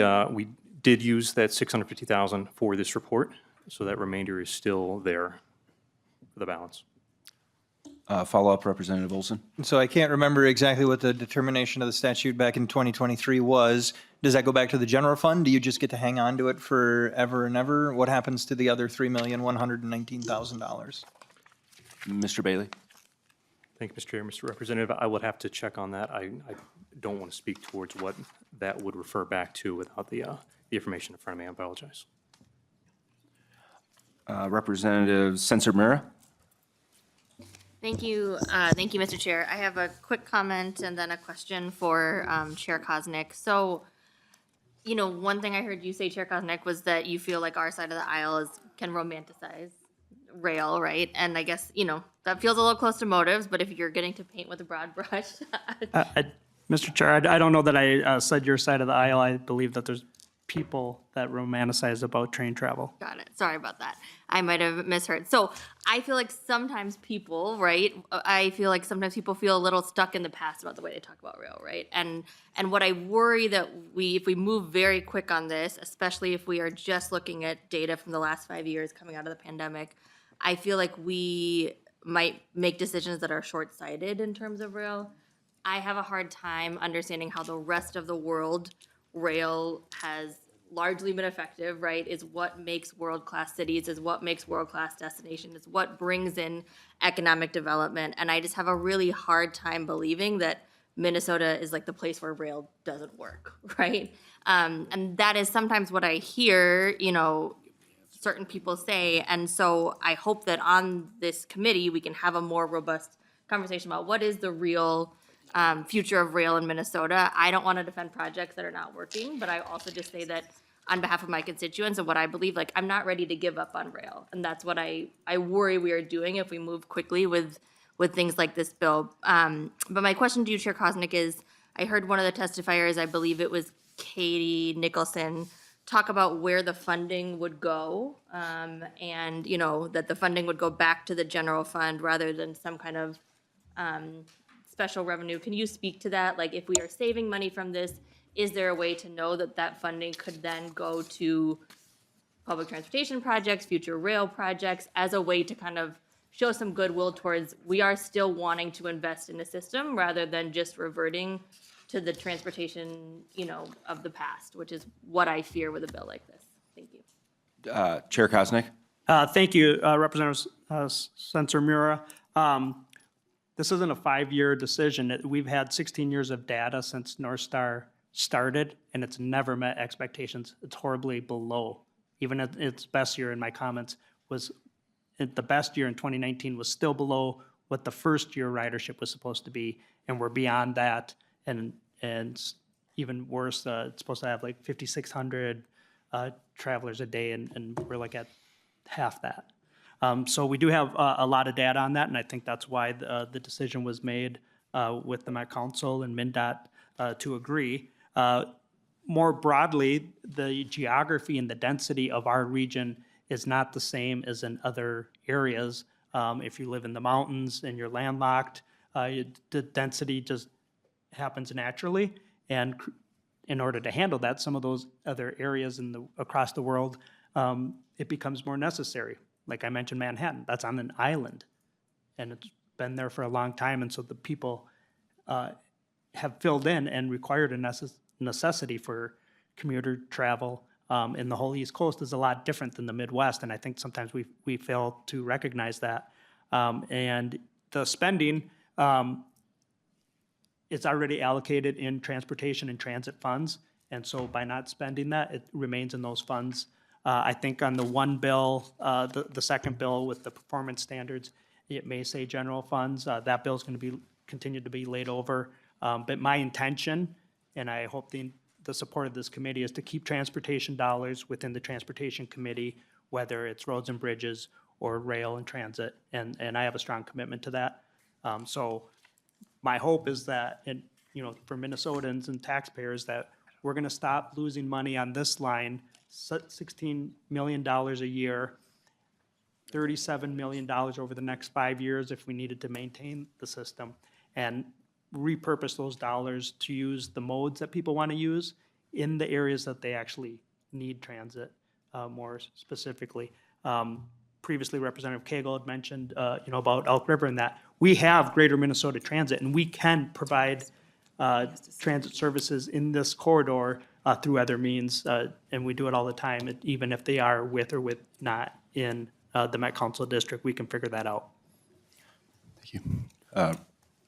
did use that $650,000 for this report. So that remainder is still there for the balance. Follow-up, Representative Olson. So I can't remember exactly what the determination of the statute back in 2023 was. Does that go back to the general fund? Do you just get to hang on to it forever and ever? What happens to the other $3,119,000? Mr. Bailey. Thank you, Mr. Chair. Mr. Representative, I would have to check on that. I don't want to speak towards what that would refer back to without the information in front of me. I apologize. Representative Sensor-Mira. Thank you, Mr. Chair. I have a quick comment and then a question for Chair Koznick. So, one thing I heard you say, Chair Koznick, was that you feel like our side of the aisle can romanticize rail, right? And I guess, that feels a little close to motives, but if you're getting to paint with a broad brush. Mr. Chair, I don't know that I said your side of the aisle. I believe that there's people that romanticize about train travel. Got it. Sorry about that. I might have misheard. So I feel like sometimes people, right? I feel like sometimes people feel a little stuck in the past about the way they talk about rail, right? And what I worry that if we move very quick on this, especially if we are just looking at data from the last 5 years coming out of the pandemic, I feel like we might make decisions that are short-sighted in terms of rail. I have a hard time understanding how the rest of the world rail has largely been effective, right? Is what makes world-class cities, is what makes world-class destinations, is what brings in economic development. And I just have a really hard time believing that Minnesota is like the place where rail doesn't work, right? And that is sometimes what I hear, certain people say. And so I hope that on this committee, we can have a more robust conversation about what is the real future of rail in Minnesota. I don't want to defend projects that are not working, but I also just say that on behalf of my constituents and what I believe, I'm not ready to give up on rail. And that's what I worry we are doing if we move quickly with things like this bill. But my question to you, Chair Koznick, is I heard one of the testifiers, I believe it was Katie Nicholson, talk about where the funding would go, and that the funding would go back to the general fund rather than some kind of special revenue. Can you speak to that? If we are saving money from this, is there a way to know that funding could then go to public transportation projects, future rail projects, as a way to kind of show some goodwill towards we are still wanting to invest in the system rather than just reverting to the transportation, of the past, which is what I fear with a bill like this. Thank you. Chair Koznick. Thank you, Representative Sensor-Mira. This isn't a 5-year decision. We've had 16 years of data since Northstar started, and it's never met expectations. It's horribly below. Even at its best year, in my comments, the best year in 2019 was still below what the first year ridership was supposed to be, and we're beyond that. And even worse. It's supposed to have like 5,600 travelers a day, and we're like at half that. So we do have a lot of data on that, and I think that's why the decision was made with the Met Council and MnDOT to agree. More broadly, the geography and the density of our region is not the same as in other areas. If you live in the mountains and you're landlocked, the density just happens naturally. And in order to handle that, some of those other areas across the world, it becomes more necessary. Like I mentioned, Manhattan, that's on an island, and it's been there for a long time. And so the people have filled in and required a necessity for commuter travel. In the whole East Coast is a lot different than the Midwest, and I think sometimes we fail to recognize that. And the spending, it's already allocated in transportation and transit funds, and so by not spending that, it remains in those funds. I think on the one bill, the second bill with the performance standards, it may say general funds. That bill is going to continue to be laid over. But my intention, and I hope the support of this committee, is to keep transportation dollars within the Transportation Committee, whether it's roads and bridges or rail and transit, and I have a strong commitment to that. So my hope is that, for Minnesotans and taxpayers, that we're going to stop losing money on this line, $16 million a year, $37 million over the next 5 years if we needed to maintain the system, and repurpose those dollars to use the modes that people want to use in the areas that they actually need transit more specifically. Previously, Representative Cagle had mentioned, about Elk River and that. We have Greater Minnesota Transit, and we can provide transit services in this corridor through other means, and we do it all the time, even if they are with or with not in the Met Council district. We can figure that out. Thank you.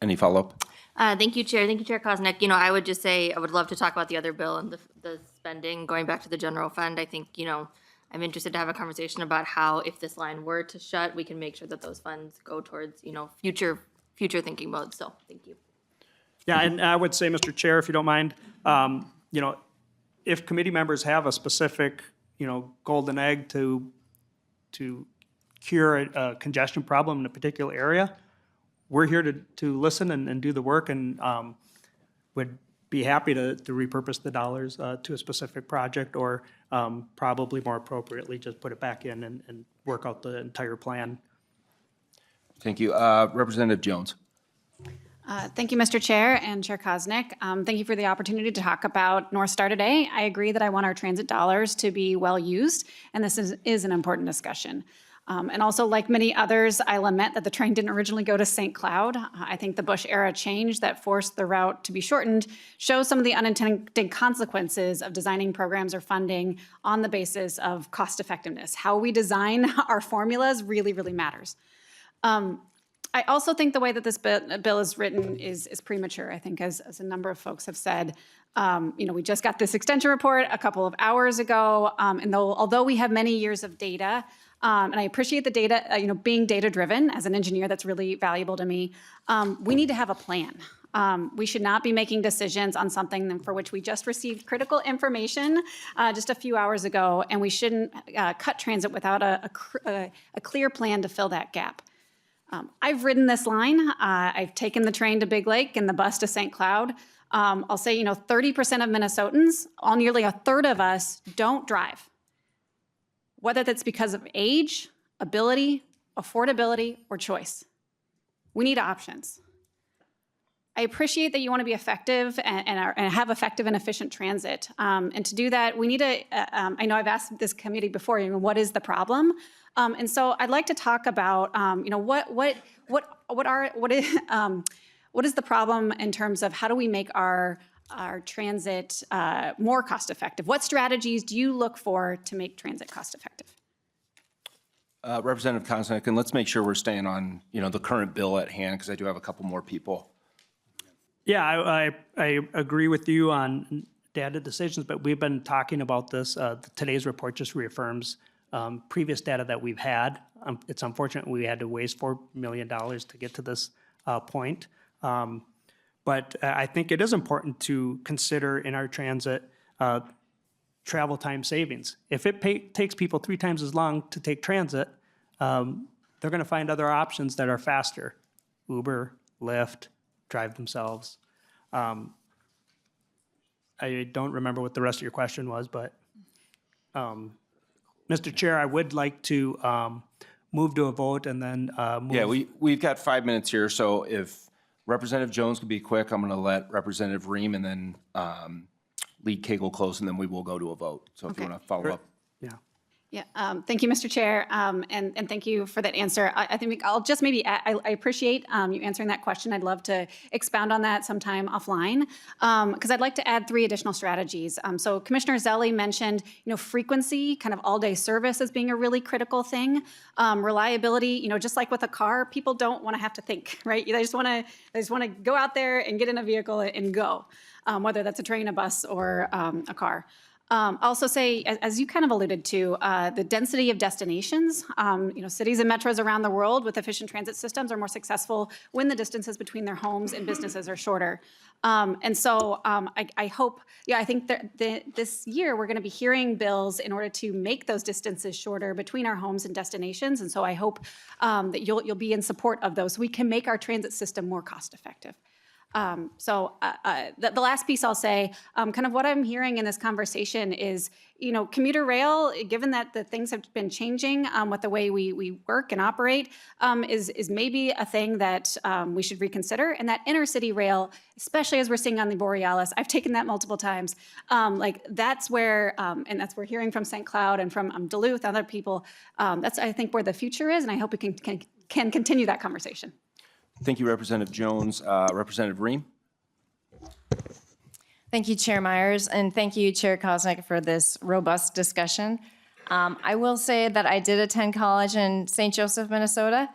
Any follow-up? Thank you, Chair. Thank you, Chair Koznick. I would just say I would love to talk about the other bill and the spending, going back to the general fund. I think, I'm interested to have a conversation about how, if this line were to shut, we can make sure that those funds go towards, future thinking modes. So, thank you. Yeah, and I would say, Mr. Chair, if you don't mind, if committee members have a specific, golden egg to cure a congestion problem in a particular area, we're here to listen and do the work, and would be happy to repurpose the dollars to a specific project, or probably more appropriately, just put it back in and work out the entire plan. Thank you. Representative Jones. Thank you, Mr. Chair and Chair Koznick. Thank you for the opportunity to talk about Northstar today. I agree that I want our transit dollars to be well used, and this is an important discussion. And also, like many others, I lament that the train didn't originally go to St. Cloud. I think the Bush era change that forced the route to be shortened shows some of the unintended consequences of designing programs or funding on the basis of cost effectiveness. How we design our formulas really, really matters. I also think the way that this bill is written is premature. I think, as a number of folks have said, we just got this extension report a couple of hours ago, and although we have many years of data, and I appreciate the data, being data-driven as an engineer, that's really valuable to me. We need to have a plan. We should not be making decisions on something for which we just received critical information just a few hours ago, and we shouldn't cut transit without a clear plan to fill that gap. I've ridden this line. I've taken the train to Big Lake and the bus to St. Cloud. I'll say, 30% of Minnesotans, nearly a third of us, don't drive. Whether that's because of age, ability, affordability, or choice. We need options. I appreciate that you want to be effective and have effective and efficient transit. And to do that, we need to, I know I've asked this committee before, what is the problem? And so I'd like to talk about, what is the problem in terms of how do we make our transit more cost effective? What strategies do you look for to make transit cost effective? Representative Koznick, and let's make sure we're staying on, the current bill at hand, because I do have a couple more people. Yeah, I agree with you on data decisions, but we've been talking about this. Today's report just reaffirms previous data that we've had. It's unfortunate we had to waste $4 million to get to this point. But I think it is important to consider in our transit travel time savings. If it takes people 3 times as long to take transit, they're going to find other options that are faster. Uber, Lyft, drive themselves. I don't remember what the rest of your question was, but Mr. Chair, I would like to move to a vote and then move. Yeah, we've got 5 minutes here, so if Representative Jones could be quick, I'm going to let Representative Ream and then Lead Cagle close, and then we will go to a vote. So if you want to follow up. Yeah. Yeah, thank you, Mr. Chair, and thank you for that answer. I think I'll just maybe, I appreciate you answering that question. I'd love to expound on that sometime offline, because I'd like to add 3 additional strategies. So Commissioner Zelli mentioned, frequency, kind of all-day service as being a really critical thing. Reliability, just like with a car, people don't want to have to think, right? They just want to go out there and get in a vehicle and go, whether that's a train, a bus, or a car. Also say, as you kind of alluded to, the density of destinations, cities and metros around the world with efficient transit systems are more successful when the distances between their homes and businesses are shorter. And so I hope, I think that this year we're going to be hearing bills in order to make those distances shorter between our homes and destinations. And so I hope that you'll be in support of those so we can make our transit system more cost effective. The last piece I'll say, kind of what I'm hearing in this conversation is, commuter rail, given that the things have been changing with the way we work and operate, is maybe a thing that we should reconsider. And that intercity rail, especially as we're seeing on the Borealis, I've taken that multiple times. That's where, and that's we're hearing from St. Cloud and from Duluth, other people. That's, I think, where the future is, and I hope we can continue that conversation. Thank you, Representative Jones. Representative Ream? Thank you, Chair Myers, and thank you, Chair Koznick, for this robust discussion. I will say that I did attend college in St. Joseph, Minnesota,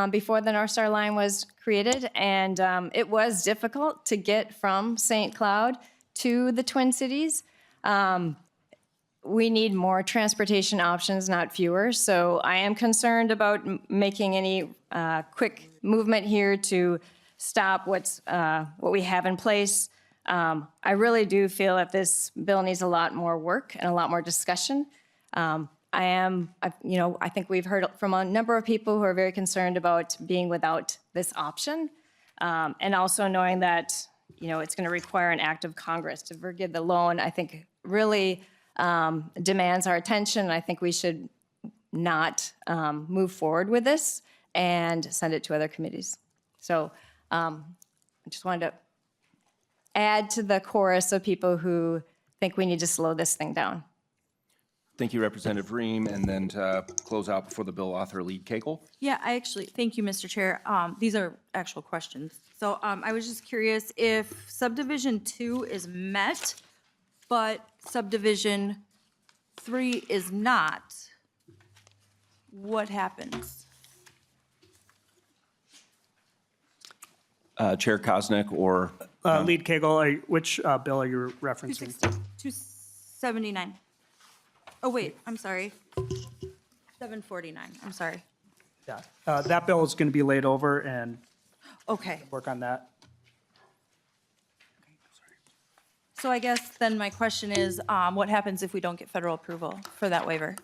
before the Northstar line was created, and it was difficult to get from St. Cloud to the Twin Cities. We need more transportation options, not fewer, so I am concerned about making any quick movement here to stop what we have in place. I really do feel that this bill needs a lot more work and a lot more discussion. I think we've heard from a number of people who are very concerned about being without this option, and also knowing that it's going to require an act of Congress to forgive the loan. I think really demands our attention. I think we should not move forward with this and send it to other committees. So I just wanted to add to the chorus of people who think we need to slow this thing down. Thank you, Representative Ream. And then to close out before the bill author, Lead Cagle. Yeah, thank you, Mr. Chair. These are actual questions. So I was just curious if subdivision 2 is met, but subdivision 3 is not, what happens? Chair Koznick or Lead Cagle, which bill are you referencing? 279. Oh, wait, I'm sorry. 749, I'm sorry. Yeah, that bill is going to be laid over and Okay. work on that. So I guess then my question is, what happens if we don't get federal approval for that waiver?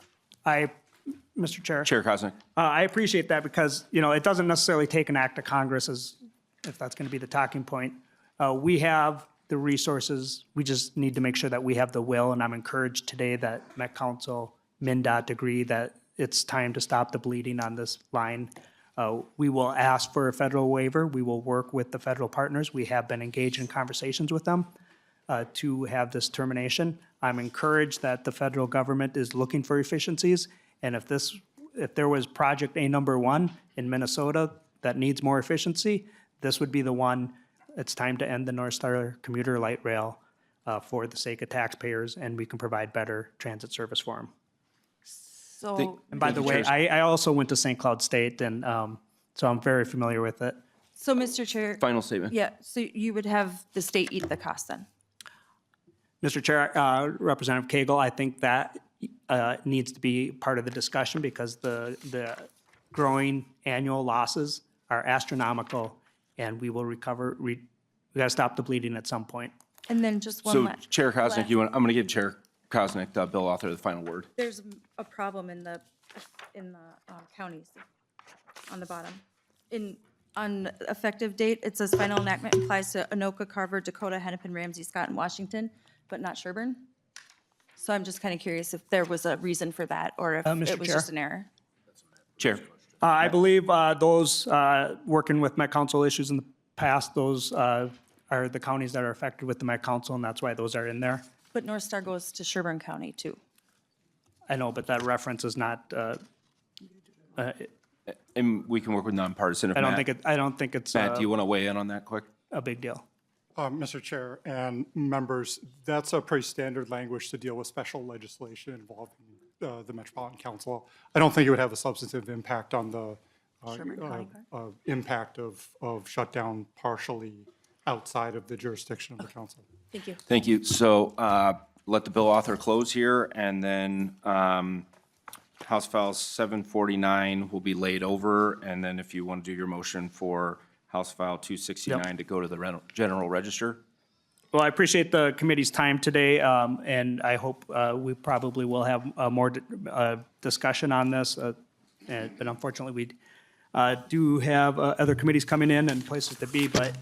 Mr. Chair. Chair Koznick. I appreciate that because, it doesn't necessarily take an act of Congress as if that's going to be the talking point. We have the resources. We just need to make sure that we have the will. And I'm encouraged today that Met Council, MnDOT agree that it's time to stop the bleeding on this line. We will ask for a federal waiver. We will work with the federal partners. We have been engaged in conversations with them to have this termination. I'm encouraged that the federal government is looking for efficiencies. And if there was project A number 1 in Minnesota that needs more efficiency, this would be the one. It's time to end the Northstar Commuter Light Rail for the sake of taxpayers, and we can provide better transit service for them. So, And by the way, I also went to St. Cloud State, and so I'm very familiar with it. so Mr. Chair. Final statement. Yeah, so you would have the state eat the cost then? Mr. Chair, Representative Cagle, I think that needs to be part of the discussion because the growing annual losses are astronomical, and we will we gotta stop the bleeding at some point. And then just one So last. Chair Koznick, I'm going to give Chair Koznick, the bill author, the final word. There's a problem in the counties on the bottom. On effective date, it says final enactment applies to Anoka, Carver, Dakota, Hennepin, Ramsey, Scott, and Washington, but not Sherburne. So I'm just kind of curious if there was a reason for that, or if Mr. it was Chair. just an error. Chair. I believe those working with Met Council issues in the past, those are the counties that are affected with the Met Council, and that's why those are in there. But Northstar goes to Sherburne County too. I know, but that reference is not, And we can work with nonpartisan if I don't Matt- think it's Matt, do you want to weigh in on that quick? a big deal. Mr. Chair and members, that's a pretty standard language to deal with special legislation involving the Metropolitan Council. I don't think it would have a substantive impact on the impact of shutdown partially outside of the jurisdiction of the council. Thank you. Thank you. So let the bill author close here, and then House File 749 will be laid over, and then if you want to do your motion for House File 269 to go to the General Register. Well, I appreciate the committee's time today, and I hope we probably will have more discussion on this. But unfortunately, we do have other committees coming in and places to be. But,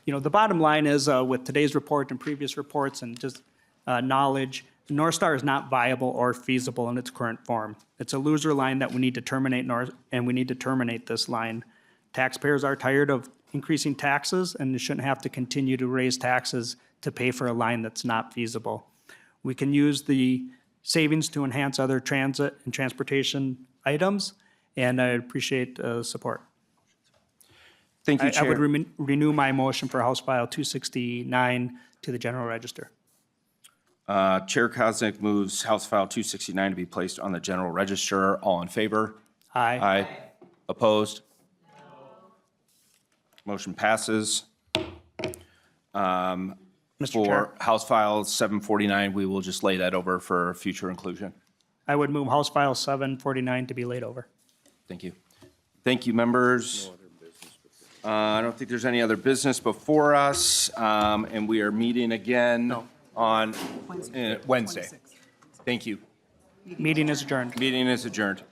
the bottom line is with today's report and previous reports and just knowledge, Northstar is not viable or feasible in its current form. It's a loser line that we need to terminate, and we need to terminate this line. Taxpayers are tired of increasing taxes, and they shouldn't have to continue to raise taxes to pay for a line that's not feasible. We can use the savings to enhance other transit and transportation items, and I appreciate support. Thank you, I Chair. would renew my motion for House File 269 to the General Register. Chair Koznick moves House File 269 to be placed on the General Register. All in favor? Aye. Aye. Opposed? Motion passes. Mr. For Chair. House File 749, we will just lay that over for future inclusion. I would move House File 749 to be laid over. Thank you. Thank you, members. I don't think there's any other business before us, and we are meeting again on Wednesday. Thank you. Meeting is adjourned. Meeting is adjourned.